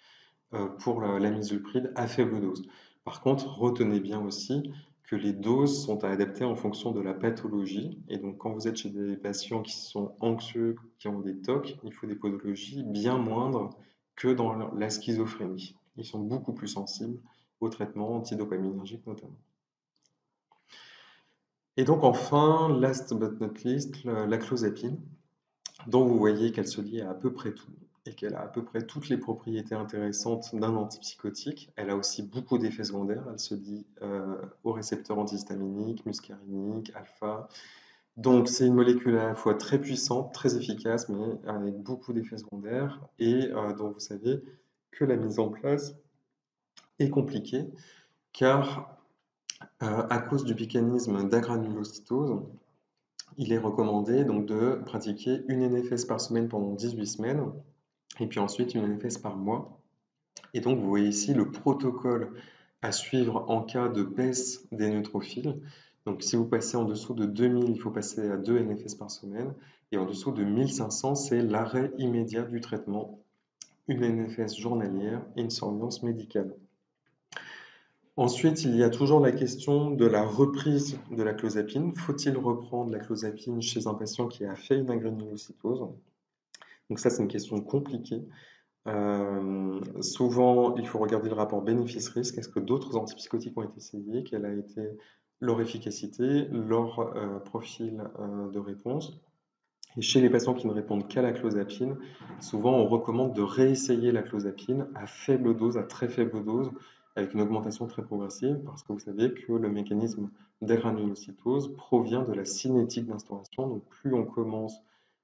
pour l'amisulpride à faible dose. Par contre, retenez bien aussi que les doses sont à adapter en fonction de la pathologie. Et donc, quand vous êtes chez des patients qui sont anxieux, qui ont des TOC, il faut des pathologies bien moindres que dans la schizophrénie. Ils sont beaucoup plus sensibles aux traitements antidopaminergiques notamment. Et donc enfin, last but not least, la clozapine, dont vous voyez qu'elle se lie à peu près tout et qu'elle a à peu près toutes les propriétés intéressantes d'un antipsychotique. Elle a aussi beaucoup d'effets secondaires. Elle se lie aux récepteurs antihistaminiques, muscariniques, alpha. Donc c'est une molécule à la fois très puissante, très efficace, mais avec beaucoup d'effets secondaires et dont vous savez que la mise en place est compliquée car à cause du mécanisme d'agranulocytose, il est recommandé donc de pratiquer une NFS par semaine pendant 18 semaines et puis ensuite une NFS par mois. Et donc vous voyez ici le protocole à suivre en cas de baisse des neutrophiles. Donc si vous passez en dessous de 2000, il faut passer à 2 NFS par semaine et en dessous de 1500, c'est l'arrêt immédiat du traitement, une NFS journalière et une surveillance médicale. Ensuite, il y a toujours la question de la reprise de la clozapine. Faut-il reprendre la clozapine chez un patient qui a fait une agranulocytose? Donc ça, c'est une question compliquée. Souvent, il faut regarder le rapport bénéfice-risque. Est-ce que d'autres antipsychotiques ont été essayés? Quelle a été leur efficacité, leur profil de réponse? Et chez les patients qui ne répondent qu'à la clozapine, souvent on recommande de réessayer la clozapine à faible dose, à très faible dose, avec une augmentation très progressive, parce que vous savez que le mécanisme d'agranulocytose provient de la cinétique d'instauration. Donc plus on commence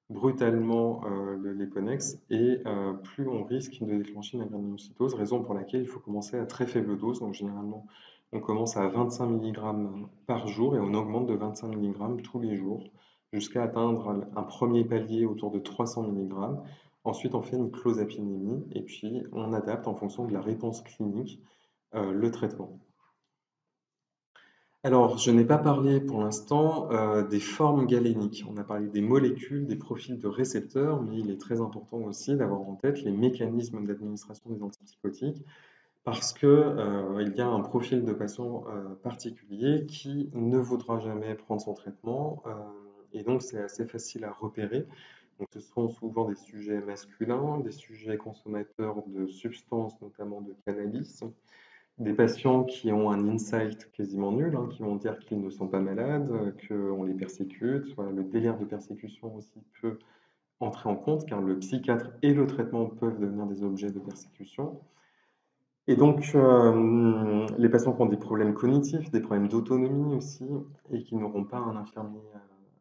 brutalement l'Eponex et plus on risque de déclencher une agranulocytose, raison pour laquelle il faut commencer à très faible dose. Donc généralement, on commence à 25 mg par jour et on augmente de 25 mg tous les jours jusqu'à atteindre un premier palier autour de 300 mg. Ensuite, on fait une clozapinémie et puis on adapte en fonction de la réponse clinique le traitement. Alors, je n'ai pas parlé pour l'instant des formes galéniques. On a parlé des molécules, des profils de récepteurs, mais il est très important aussi d'avoir en tête les mécanismes d'administration des antipsychotiques parce que il y a un profil de patient particulier qui ne voudra jamais prendre son traitement et donc c'est assez facile à repérer. Donc, ce sont souvent des sujets masculins, des sujets consommateurs de substances, notamment de cannabis, des patients qui ont un insight quasiment nul, hein, qui vont dire qu'ils ne sont pas malades, qu'on les persécute. Voilà, le délire de persécution aussi peut entrer en compte, car le psychiatre et le traitement peuvent devenir des objets de persécution. Et donc, les patients qui ont des problèmes cognitifs, des problèmes d'autonomie aussi, et qui n'auront pas un infirmier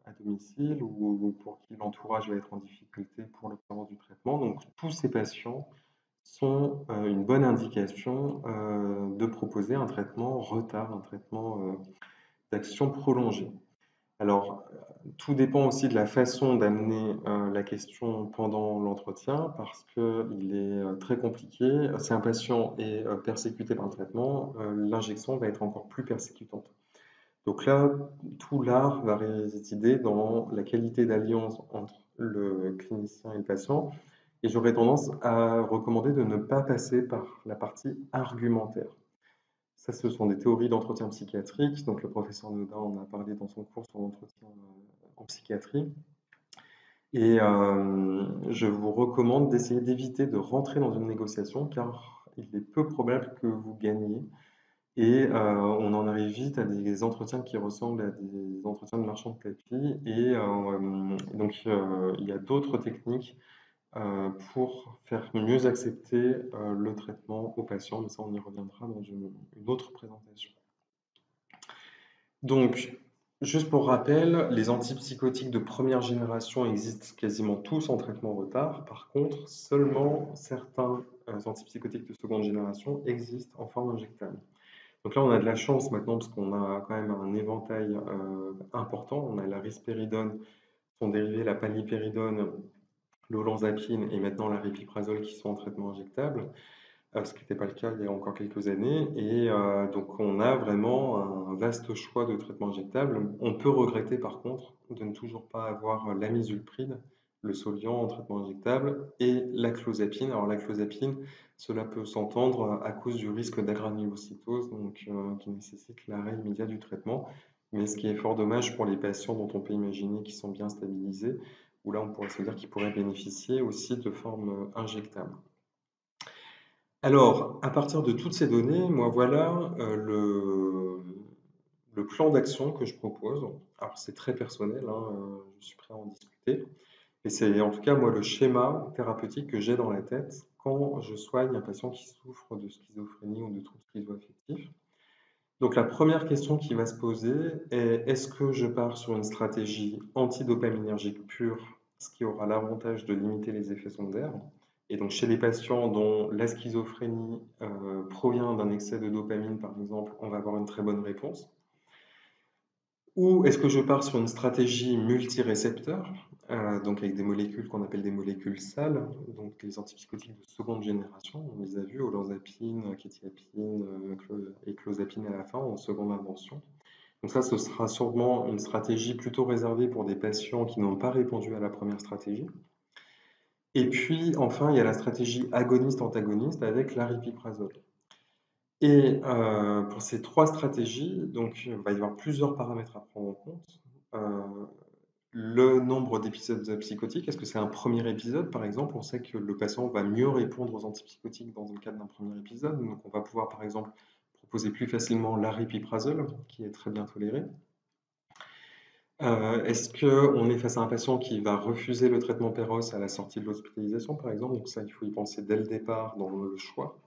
à domicile ou pour qui l'entourage va être en difficulté pour l'obtention du traitement. Donc, tous ces patients sont une bonne indication de proposer un traitement retard, un traitement d'action prolongée. Alors, tout dépend aussi de la façon d'amener la question pendant l'entretien parce qu'il est très compliqué. Si un patient est persécuté par un traitement, l'injection va être encore plus persécutante. Donc là, tout l'art va résider dans la qualité d'alliance entre le clinicien et le patient. Et j'aurais tendance à recommander de ne pas passer par la partie argumentaire. Ça, ce sont des théories d'entretien psychiatrique. Donc, le professeur Nodin en a parlé dans son cours sur l'entretien en psychiatrie. Et je vous recommande d'essayer d'éviter de rentrer dans une négociation car il est peu probable que vous gagniez. Et on en arrive vite à des entretiens qui ressemblent à des entretiens de marchand de tapis. Et donc, il y a d'autres techniques pour faire mieux accepter le traitement aux patients, mais ça, on y reviendra dans une autre présentation. Donc, juste pour rappel, les antipsychotiques de première génération existent quasiment tous en traitement retard. Par contre, seulement certains antipsychotiques de seconde génération existent en forme injectable. Donc là, on a de la chance maintenant parce qu'on a quand même un éventail important. On a la risperidone, son dérivé, la paliperidone, l'olanzapine et maintenant l'aripiprazole qui sont en traitement injectable, ce qui n'était pas le cas il y a encore quelques années. Et donc, on a vraiment un vaste choix de traitements injectables. On peut regretter par contre de ne toujours pas avoir l'amisulpride, le Soliant en traitement injectable, et la clozapine. Alors, la clozapine, cela peut s'entendre à cause du risque d'agranulocytose, donc qui nécessite l'arrêt immédiat du traitement. Mais ce qui est fort dommage pour les patients dont on peut imaginer qu'ils sont bien stabilisés, où là on pourrait se dire qu'ils pourraient bénéficier aussi de formes injectables. Alors, à partir de toutes ces données, moi voilà le plan d'action que je propose. Alors, c'est très personnel, hein, je suis prêt à en discuter. Et c'est en tout cas, moi, le schéma thérapeutique que j'ai dans la tête quand je soigne un patient qui souffre de schizophrénie ou de troubles schizoaffectifs. Donc, la première question qui va se poser est, est-ce que je pars sur une stratégie antidopaminergique pure, ce qui aura l'avantage de limiter les effets secondaires? Et donc, chez les patients dont la schizophrénie provient d'un excès de dopamine, par exemple, on va avoir une très bonne réponse. Ou est-ce que je pars sur une stratégie multirécepteur, donc avec des molécules qu'on appelle des molécules sales, donc les antipsychotiques de seconde génération, on les a vus, olanzapine, quetiapine et clozapine à la fin en seconde invention. Donc ça, ce sera sûrement une stratégie plutôt réservée pour des patients qui n'ont pas répondu à la première stratégie. Et puis, enfin, il y a la stratégie agoniste-antagoniste avec l'aripiprazole. Et pour ces trois stratégies, donc, il va y avoir plusieurs paramètres à prendre en compte. Euh, le nombre d'épisodes psychotiques, est-ce que c'est un premier épisode, par exemple? On sait que le patient va mieux répondre aux antipsychotiques dans le cadre d'un premier épisode. Donc, on va pouvoir, par exemple, proposer plus facilement l'aripiprazole, qui est très bien toléré. Est-ce qu'on est face à un patient qui va refuser le traitement Péros à la sortie de l'hospitalisation, par exemple? Donc ça, il faut y penser dès le départ dans le choix.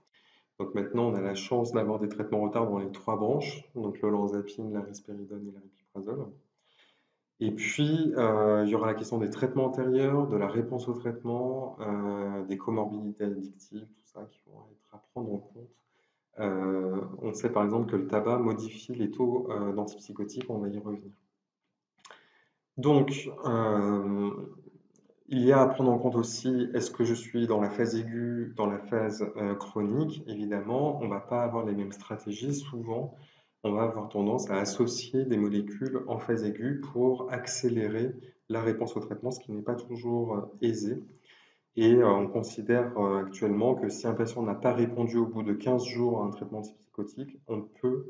Donc maintenant, on a la chance d'avoir des traitements retard dans les trois branches, donc l'olanzapine, la risperidone et l'aripiprazole. Et puis, il y aura la question des traitements antérieurs, de la réponse au traitement, des comorbidités addictives, tout ça qui vont être à prendre en compte. On sait par exemple que le tabac modifie les taux d'antipsychotiques, on va y revenir. Donc, il y a à prendre en compte aussi, est-ce que je suis dans la phase aiguë, dans la phase chronique? Évidemment, on ne va pas avoir les mêmes stratégies. Souvent, on va avoir tendance à associer des molécules en phase aiguë pour accélérer la réponse au traitement, ce qui n'est pas toujours aisé. Et on considère actuellement que si un patient n'a pas répondu au bout de 15 jours à un traitement antipsychotique, on peut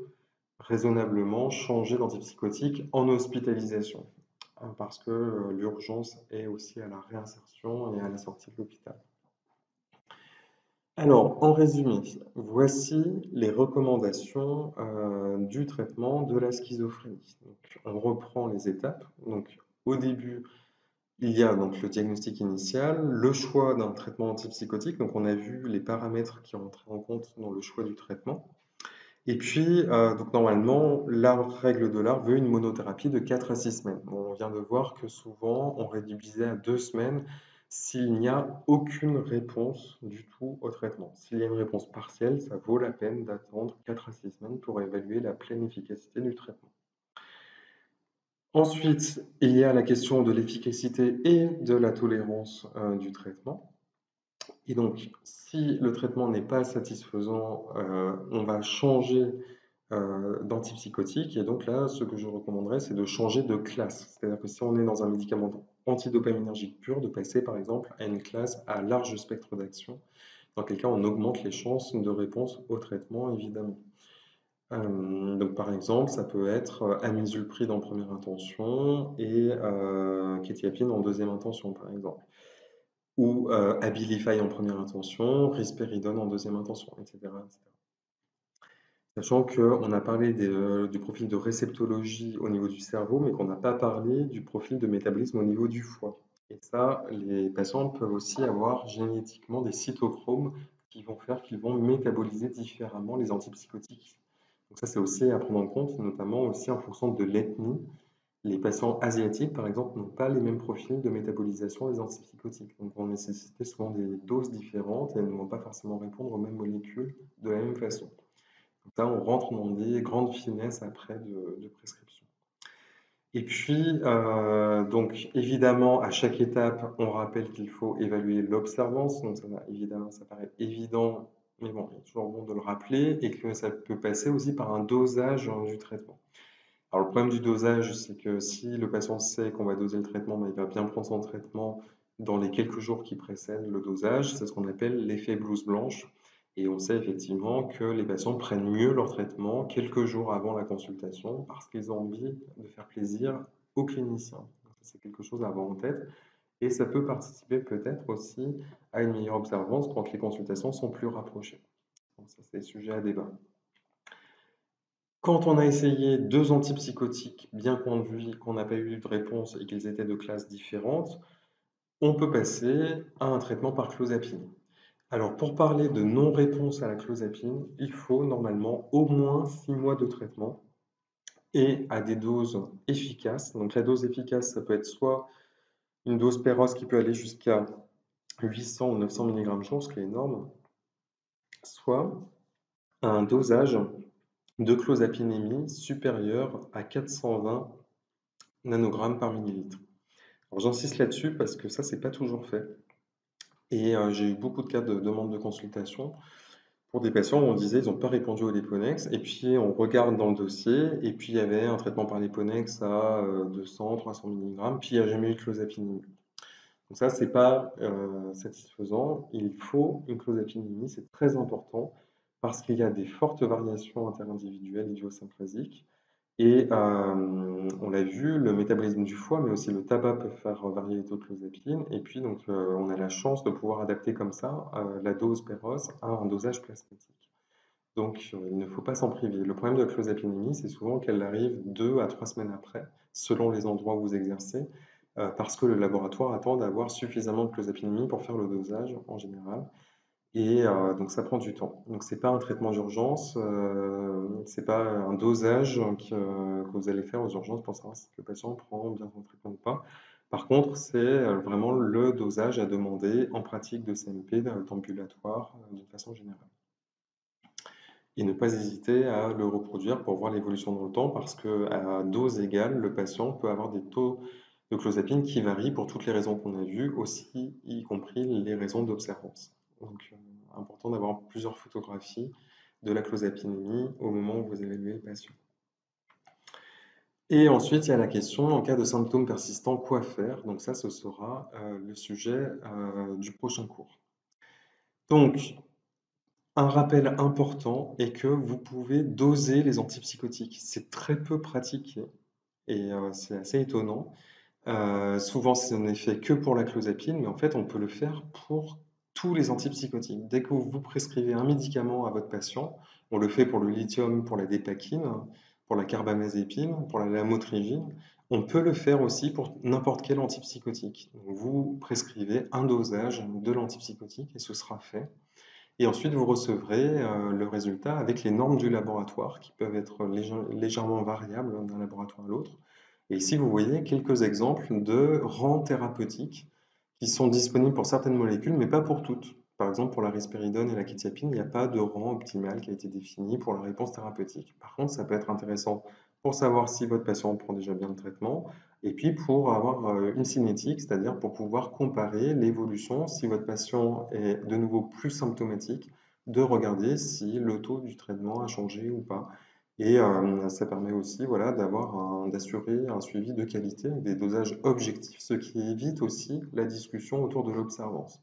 raisonnablement changer d'antipsychotique en hospitalisation parce que l'urgence est aussi à la réinsertion et à la sortie de l'hôpital. Alors, en résumé, voici les recommandations du traitement de la schizophrénie. Donc, on reprend les étapes. Donc, au début, il y a donc le diagnostic initial, le choix d'un traitement antipsychotique. Donc, on a vu les paramètres qui rentrent en compte dans le choix du traitement. Et puis, donc normalement, la règle de l'art veut une monothérapie de 4 à 6 semaines. Bon, on vient de voir que souvent, on réduisait à 2 semaines s'il n'y a aucune réponse du tout au traitement. S'il y a une réponse partielle, ça vaut la peine d'attendre 4 à 6 semaines pour évaluer la pleine efficacité du traitement. Ensuite, il y a la question de l'efficacité et de la tolérance du traitement. Et donc, si le traitement n'est pas satisfaisant, on va changer d'antipsychotique. Et donc là, ce que je recommanderais, c'est de changer de classe. C'est-à-dire que si on est dans un médicament antidopaminergique pur, de passer par exemple à une classe à large spectre d'action, dans quel cas on augmente les chances de réponse au traitement, évidemment. Donc par exemple, ça peut être amisulpride en première intention et quetiapine en deuxième intention, par exemple. ou Abilify en première intention, Risperidone en deuxième intention, etc., etc. Sachant qu'on a parlé du profil de réceptologie au niveau du cerveau, mais qu'on n'a pas parlé du profil de métabolisme au niveau du foie. Et ça, les patients peuvent aussi avoir génétiquement des cytochromes qui vont faire qu'ils vont métaboliser différemment les antipsychotiques. Donc ça, c'est aussi à prendre en compte, notamment aussi en fonction de l'ethnie. Les patients asiatiques, par exemple, n'ont pas les mêmes profils de métabolisation des antipsychotiques. Donc, vont nécessiter souvent des doses différentes et elles ne vont pas forcément répondre aux mêmes molécules de la même façon. Donc là, on rentre dans des grandes finesses après de prescription. Et puis, donc évidemment, à chaque étape, on rappelle qu'il faut évaluer l'observance. Donc ça, évidemment, ça paraît évident, mais bon, il est toujours bon de le rappeler et que ça peut passer aussi par un dosage du traitement. Alors, le problème du dosage, c'est que si le patient sait qu'on va doser le traitement, ben, il va bien prendre son traitement dans les quelques jours qui précèdent le dosage. C'est ce qu'on appelle l'effet blouse blanche. Et on sait effectivement que les patients prennent mieux leur traitement quelques jours avant la consultation parce qu'ils ont envie de faire plaisir aux cliniciens. C'est quelque chose à avoir en tête. Et ça peut participer peut-être aussi à une meilleure observance quand les consultations sont plus rapprochées. Donc ça, c'est sujet à débat. Quand on a essayé deux antipsychotiques bien conduits, qu'on n'a pas eu de réponse et qu'ils étaient de classes différentes, on peut passer à un traitement par clozapine. Alors, pour parler de non-réponse à la clozapine, il faut normalement au moins 6 mois de traitement et à des doses efficaces. Donc, la dose efficace, ça peut être soit une dose Péros qui peut aller jusqu'à 800 ou 900 mg jour, ce qui est énorme, soit un dosage de clozapinémie supérieur à 420 nanogrammes par millilitre. Alors j'insiste là-dessus parce que ça, c'est pas toujours fait. Et j'ai eu beaucoup de cas de demande de consultation pour des patients où on disait ils n'ont pas répondu au Liponex. Et puis on regarde dans le dossier, et puis il y avait un traitement par Liponex à 200, 300 mg, puis il n'y a jamais eu de clozapine. Donc ça, c'est pas satisfaisant. Il faut une clozapine, c'est très important parce qu'il y a des fortes variations interindividuelles idiosyncrasiques. Et on l'a vu, le métabolisme du foie, mais aussi le tabac peuvent faire varier les taux de clozapine. Et puis, donc, on a la chance de pouvoir adapter comme ça la dose Péros à un dosage plasmatique. Donc, il ne faut pas s'en priver. Le problème de la clozapinémie, c'est souvent qu'elle arrive 2 à 3 semaines après, selon les endroits où vous exercez, parce que le laboratoire attend d'avoir suffisamment de clozapinémie pour faire le dosage en général. Et donc ça prend du temps. Donc c'est pas un traitement d'urgence, c'est pas un dosage que vous allez faire aux urgences pour savoir si le patient prend bien son traitement ou pas. Par contre, c'est vraiment le dosage à demander en pratique de CMP, d'ambulatoire, d'une façon générale. Et ne pas hésiter à le reproduire pour voir l'évolution dans le temps, parce que à dose égale, le patient peut avoir des taux de clozapine qui varient pour toutes les raisons qu'on a vues, aussi y compris les raisons d'observance. Donc, important d'avoir plusieurs photographies de la clozapinémie au moment où vous évaluez le patient. Et ensuite, il y a la question, en cas de symptômes persistants, quoi faire? Donc ça, ce sera le sujet du prochain cours. Donc, un rappel important est que vous pouvez doser les antipsychotiques. C'est très peu pratiqué et c'est assez étonnant. Souvent, ce n'est fait que pour la clozapine, mais en fait, on peut le faire pour tous les antipsychotiques. Dès que vous prescrivez un médicament à votre patient, on le fait pour le lithium, pour la dépakine, pour la carbamazépine, pour la lamotrigine, on peut le faire aussi pour n'importe quel antipsychotique. Donc, vous prescrivez un dosage de l'antipsychotique et ce sera fait. Et ensuite, vous recevrez le résultat avec les normes du laboratoire qui peuvent être légèrement variables d'un laboratoire à l'autre. Et ici, vous voyez quelques exemples de rangs thérapeutiques qui sont disponibles pour certaines molécules, mais pas pour toutes. Par exemple, pour la risperidone et la quetiapine, il n'y a pas de rang optimal qui a été défini pour la réponse thérapeutique. Par contre, ça peut être intéressant pour savoir si votre patient prend déjà bien le traitement, et puis pour avoir une cinétique, c'est-à-dire pour pouvoir comparer l'évolution, si votre patient est de nouveau plus symptomatique, de regarder si le taux du traitement a changé ou pas. Et ça permet aussi voilà, d'assurer un suivi de qualité avec des dosages objectifs, ce qui évite aussi la discussion autour de l'observance.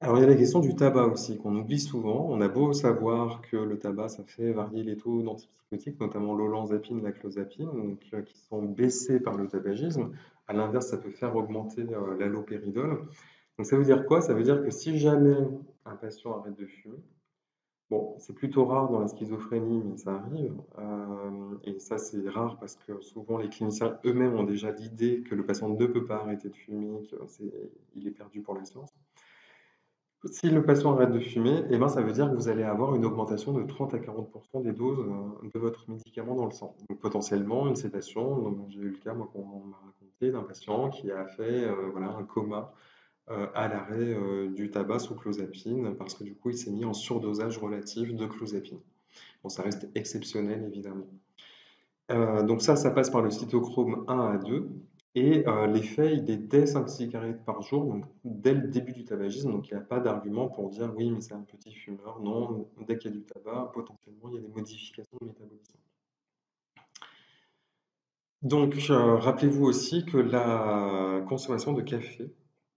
Alors, il y a la question du tabac aussi, qu'on oublie souvent. On a beau savoir que le tabac, ça fait varier les taux d'antipsychotiques, notamment l'olanzapine, la clozapine, donc, qui sont baissés par le tabagisme. À l'inverse, ça peut faire augmenter l'allopéridol. Donc ça veut dire quoi? Ça veut dire que si jamais un patient arrête de fumer, bon, c'est plutôt rare dans la schizophrénie, mais ça arrive. Et ça, c'est rare parce que souvent les cliniciens eux-mêmes ont déjà l'idée que le patient ne peut pas arrêter de fumer, il est perdu pour la science. Si le patient arrête de fumer, eh ben, ça veut dire que vous allez avoir une augmentation de 30 à 40% des doses de votre médicament dans le sang. Donc potentiellement une sédation. Donc, j'ai eu le cas, moi, qu'on m'a raconté d'un patient qui a fait voilà, un coma à l'arrêt du tabac sous clozapine parce que du coup il s'est mis en surdosage relatif de clozapine. Bon, ça reste exceptionnel évidemment. Donc ça passe par le cytochrome 1 à 2 et l'effet il est dès 5 cigarettes par jour, donc dès le début du tabagisme, donc il n'y a pas d'argument pour dire oui mais c'est un petit fumeur, non, dès qu'il y a du tabac, potentiellement il y a des modifications de métabolisme. Donc rappelez-vous aussi que la consommation de café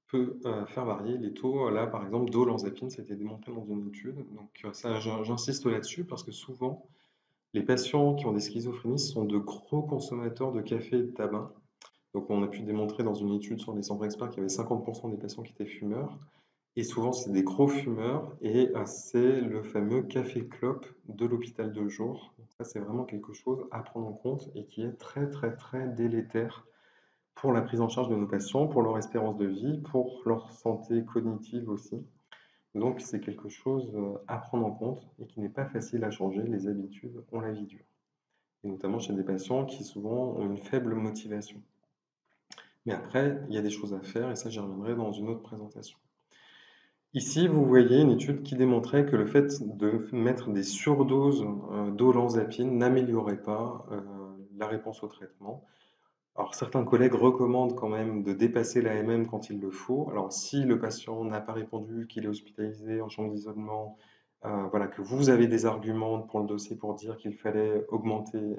peut faire varier les taux. Là, par exemple, d'olanzapine, c'était démontré dans une étude. Donc, ça, j'insiste là-dessus parce que souvent, les patients qui ont des schizophrénies sont de gros consommateurs de café et de tabac. Donc, on a pu démontrer dans une étude sur les centres experts qu'il y avait 50% des patients qui étaient fumeurs. Et souvent, c'est des gros fumeurs et c'est le fameux café-clope de l'hôpital de jour. Donc, ça, c'est vraiment quelque chose à prendre en compte et qui est très, très, très délétère pour la prise en charge de nos patients, pour leur espérance de vie, pour leur santé cognitive aussi. Donc, c'est quelque chose à prendre en compte et qui n'est pas facile à changer. Les habitudes ont la vie dure. Et notamment chez des patients qui souvent ont une faible motivation. Mais après, il y a des choses à faire et ça, j'y reviendrai dans une autre présentation. Ici, vous voyez une étude qui démontrait que le fait de mettre des surdoses d'olanzapine n'améliorait pas la réponse au traitement. Alors, certains collègues recommandent quand même de dépasser l'AMM quand il le faut. Alors, si le patient n'a pas répondu, qu'il est hospitalisé en chambre d'isolement, voilà, que vous avez des arguments pour le dossier pour dire qu'il fallait augmenter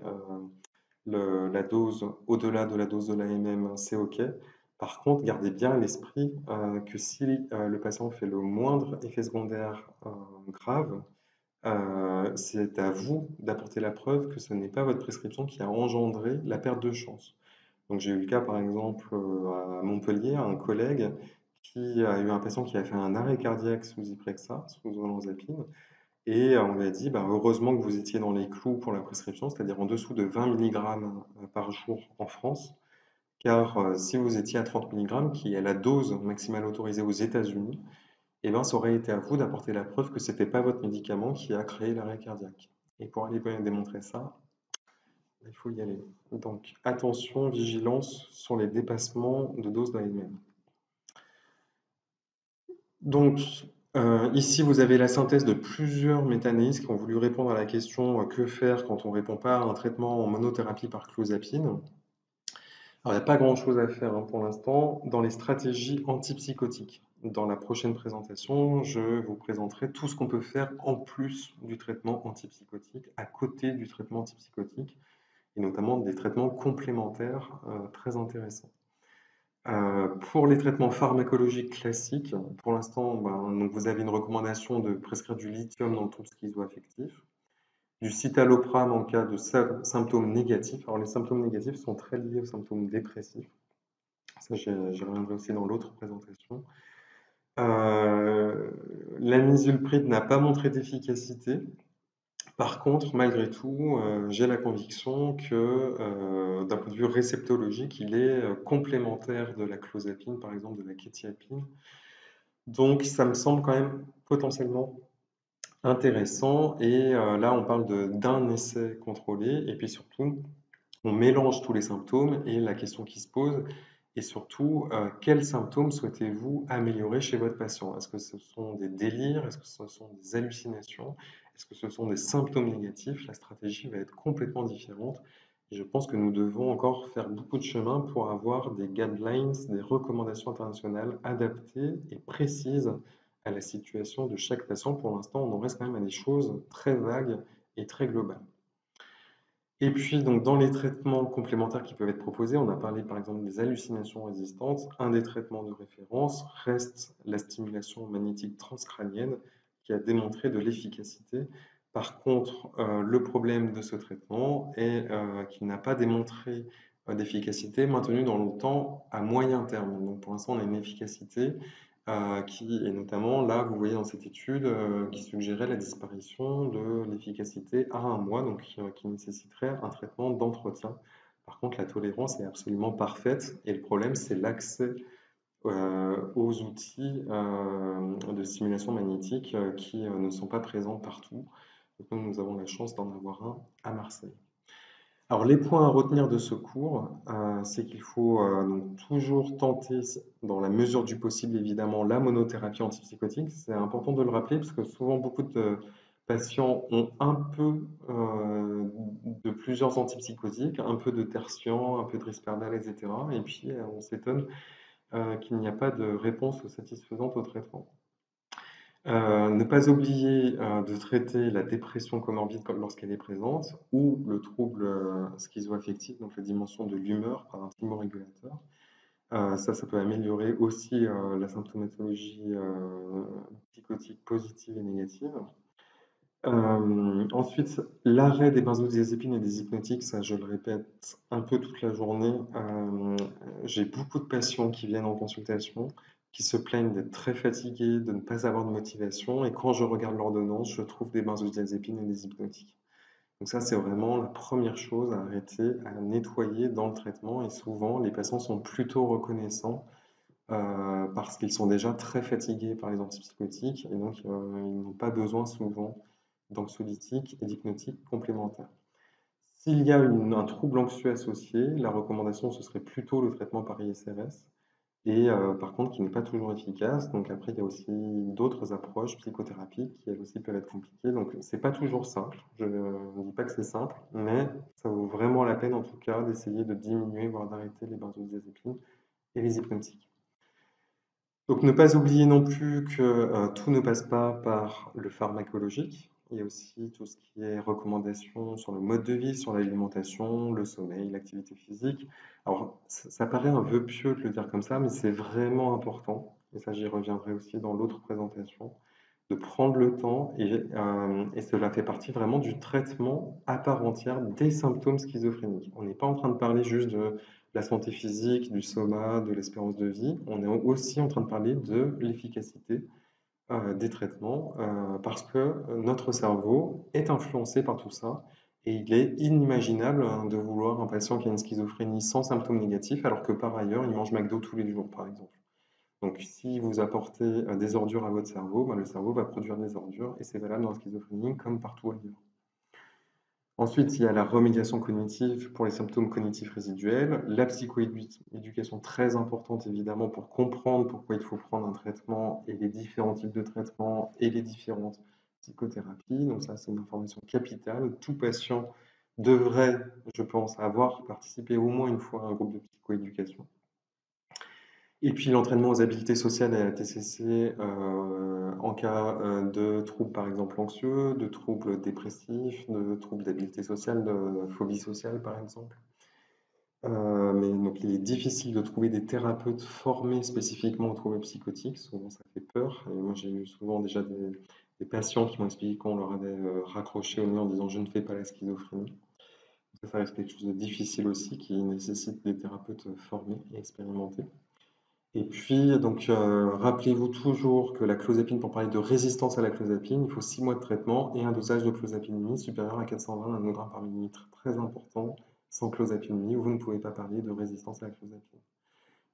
la dose au-delà de la dose de l'AMM, c'est OK. Par contre, gardez bien à l'esprit que si le patient fait le moindre effet secondaire grave, c'est à vous d'apporter la preuve que ce n'est pas votre prescription qui a engendré la perte de chance. Donc j'ai eu le cas par exemple à Montpellier, un collègue qui a eu un patient qui a fait un arrêt cardiaque sous Zyprexa, sous olanzapine, et on lui a dit bah, heureusement que vous étiez dans les clous pour la prescription, c'est-à-dire en dessous de 20 mg par jour en France, car si vous étiez à 30 mg, qui est la dose maximale autorisée aux États-Unis, eh ben, ça aurait été à vous d'apporter la preuve que ce n'était pas votre médicament qui a créé l'arrêt cardiaque. Et pour aller démontrer ça, il faut y aller. Donc attention, vigilance sur les dépassements de doses d'AMM. Donc ici, vous avez la synthèse de plusieurs méta-analyses qui ont voulu répondre à la question que faire quand on ne répond pas à un traitement en monothérapie par clozapine. Alors, il n'y a pas grand-chose à faire pour l'instant dans les stratégies antipsychotiques. Dans la prochaine présentation, je vous présenterai tout ce qu'on peut faire en plus du traitement antipsychotique, à côté du traitement antipsychotique, et notamment des traitements complémentaires très intéressants. Pour les traitements pharmacologiques classiques, pour l'instant, donc vous avez une recommandation de prescrire du lithium dans le trouble schizoaffectif, du citalopram en cas de symptômes négatifs. Alors les symptômes négatifs sont très liés aux symptômes dépressifs. Ça, j'y reviendrai aussi dans l'autre présentation. L'amisulpride n'a pas montré d'efficacité. Par contre, malgré tout, j'ai la conviction que d'un point de vue réceptologique, il est complémentaire de la clozapine, par exemple de la quétiapine. Donc, ça me semble quand même potentiellement intéressant. Et là, on parle d'un essai contrôlé. Et puis surtout, on mélange tous les symptômes et la question qui se pose est surtout quels symptômes souhaitez-vous améliorer chez votre patient? Est-ce que ce sont des délires? Est-ce que ce sont des hallucinations? Est-ce que ce sont des symptômes négatifs? La stratégie va être complètement différente. Et je pense que nous devons encore faire beaucoup de chemin pour avoir des guidelines, des recommandations internationales adaptées et précises à la situation de chaque patient. Pour l'instant, on en reste quand même à des choses très vagues et très globales. Et puis, donc, dans les traitements complémentaires qui peuvent être proposés, on a parlé par exemple des hallucinations résistantes. Un des traitements de référence reste la stimulation magnétique transcrânienne qui a démontré de l'efficacité. Par contre, le problème de ce traitement est qu'il n'a pas démontré d'efficacité maintenue dans le temps à moyen terme. Donc pour l'instant, on a une efficacité qui est notamment là, vous voyez dans cette étude, qui suggérait la disparition de l'efficacité à un mois, donc qui nécessiterait un traitement d'entretien. Par contre, la tolérance est absolument parfaite et le problème, c'est l'accès aux outils de stimulation magnétique qui ne sont pas présents partout. Donc nous avons la chance d'en avoir un à Marseille. Alors, les points à retenir de ce cours, c'est qu'il faut donc toujours tenter, dans la mesure du possible, évidemment, la monothérapie antipsychotique. C'est important de le rappeler parce que souvent, beaucoup de patients ont un peu de plusieurs antipsychotiques, un peu de tertian, un peu de risperdal, etc. Et puis, on s'étonne qu'il n'y a pas de réponse satisfaisante au traitement. Ne pas oublier de traiter la dépression comorbide lorsqu'elle est présente ou le trouble schizoaffectif, donc la dimension de l'humeur par un thymorégulateur. Ça peut améliorer aussi la symptomatologie psychotique positive et négative. Ensuite, l'arrêt des benzodiazépines et des hypnotiques, ça je le répète un peu toute la journée. J'ai beaucoup de patients qui viennent en consultation, qui se plaignent d'être très fatigués, de ne pas avoir de motivation, et quand je regarde l'ordonnance, je trouve des benzodiazépines et des hypnotiques. Donc ça, c'est vraiment la première chose à arrêter, à nettoyer dans le traitement, et souvent les patients sont plutôt reconnaissants parce qu'ils sont déjà très fatigués par les antipsychotiques, et donc ils n'ont pas besoin souvent d'anxiolytiques et d'hypnotiques complémentaires. S'il y a un trouble anxieux associé, la recommandation, ce serait plutôt le traitement par ISRS, et par contre qui n'est pas toujours efficace. Donc après, il y a aussi d'autres approches psychothérapiques qui elles aussi peuvent être compliquées. Donc c'est pas toujours simple. Je ne dis pas que c'est simple, mais ça vaut vraiment la peine en tout cas d'essayer de diminuer, voire d'arrêter les benzodiazépines et les hypnotiques. Donc ne pas oublier non plus que tout ne passe pas par le pharmacologique. Il y a aussi tout ce qui est recommandations sur le mode de vie, sur l'alimentation, le sommeil, l'activité physique. Alors ça paraît un vœu pieux de le dire comme ça, mais c'est vraiment important. Et ça, j'y reviendrai aussi dans l'autre présentation, de prendre le temps et cela fait partie vraiment du traitement à part entière des symptômes schizophréniques. On n'est pas en train de parler juste de la santé physique, du soma, de l'espérance de vie. On est aussi en train de parler de l'efficacité des traitements parce que notre cerveau est influencé par tout ça et il est inimaginable de vouloir un patient qui a une schizophrénie sans symptômes négatifs alors que par ailleurs il mange McDo tous les jours par exemple. Donc, si vous apportez des ordures à votre cerveau, ben, le cerveau va produire des ordures et c'est valable dans la schizophrénie comme partout ailleurs. Ensuite, il y a la remédiation cognitive pour les symptômes cognitifs résiduels, la psychoéducation très importante évidemment pour comprendre pourquoi il faut prendre un traitement et les différents types de traitements et les différentes psychothérapies. Donc ça, c'est une information capitale. Tout patient devrait, je pense, avoir participé au moins une fois à un groupe de psychoéducation. Et puis l'entraînement aux habiletés sociales et à la TCC en cas de troubles par exemple anxieux, de troubles dépressifs, de troubles d'habileté sociale, de phobie sociale par exemple. Mais donc il est difficile de trouver des thérapeutes formés spécifiquement aux troubles psychotiques, souvent ça fait peur. Et moi j'ai eu souvent déjà des patients qui m'ont expliqué qu'on leur avait raccroché au nez en disant je ne fais pas la schizophrénie. Ça reste quelque chose de difficile aussi qui nécessite des thérapeutes formés et expérimentés. Et puis, donc, rappelez-vous toujours que la clozapine, pour parler de résistance à la clozapine, il faut 6 mois de traitement et un dosage de clozapine supérieur à 420 nanogrammes par millilitre. Très important, sans clozapine, vous ne pouvez pas parler de résistance à la clozapine.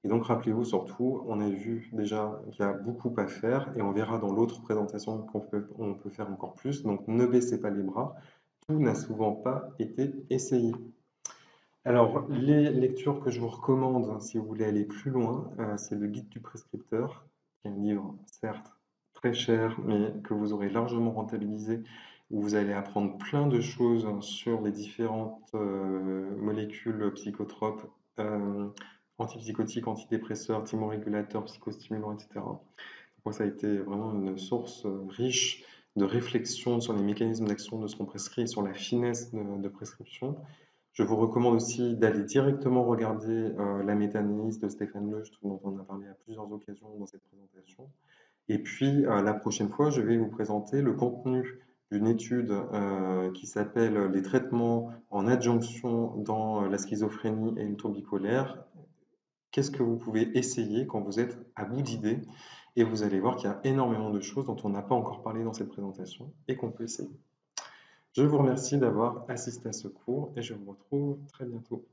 Et donc, rappelez-vous surtout, on a vu déjà qu'il y a beaucoup à faire et on verra dans l'autre présentation qu'on peut faire encore plus. Donc, ne baissez pas les bras. Tout n'a souvent pas été essayé. Alors, les lectures que je vous recommande, hein, si vous voulez aller plus loin, c'est le Guide du prescripteur, qui est un livre, certes, très cher, mais que vous aurez largement rentabilisé, où vous allez apprendre plein de choses sur les différentes molécules psychotropes, antipsychotiques, antidépresseurs, thymorégulateurs, psychostimulants, etc. Moi, ça a été vraiment une source riche de réflexion sur les mécanismes d'action de ce qu'on prescrit et sur la finesse de prescription. Je vous recommande aussi d'aller directement regarder la méta-analyse de Stéphane Leucht, dont on a parlé à plusieurs occasions dans cette présentation. Et puis, la prochaine fois, je vais vous présenter le contenu d'une étude qui s'appelle Les traitements en adjonction dans la schizophrénie et le trouble bipolaire. Qu'est-ce que vous pouvez essayer quand vous êtes à bout d'idées? Et vous allez voir qu'il y a énormément de choses dont on n'a pas encore parlé dans cette présentation et qu'on peut essayer. Je vous remercie d'avoir assisté à ce cours et je vous retrouve très bientôt.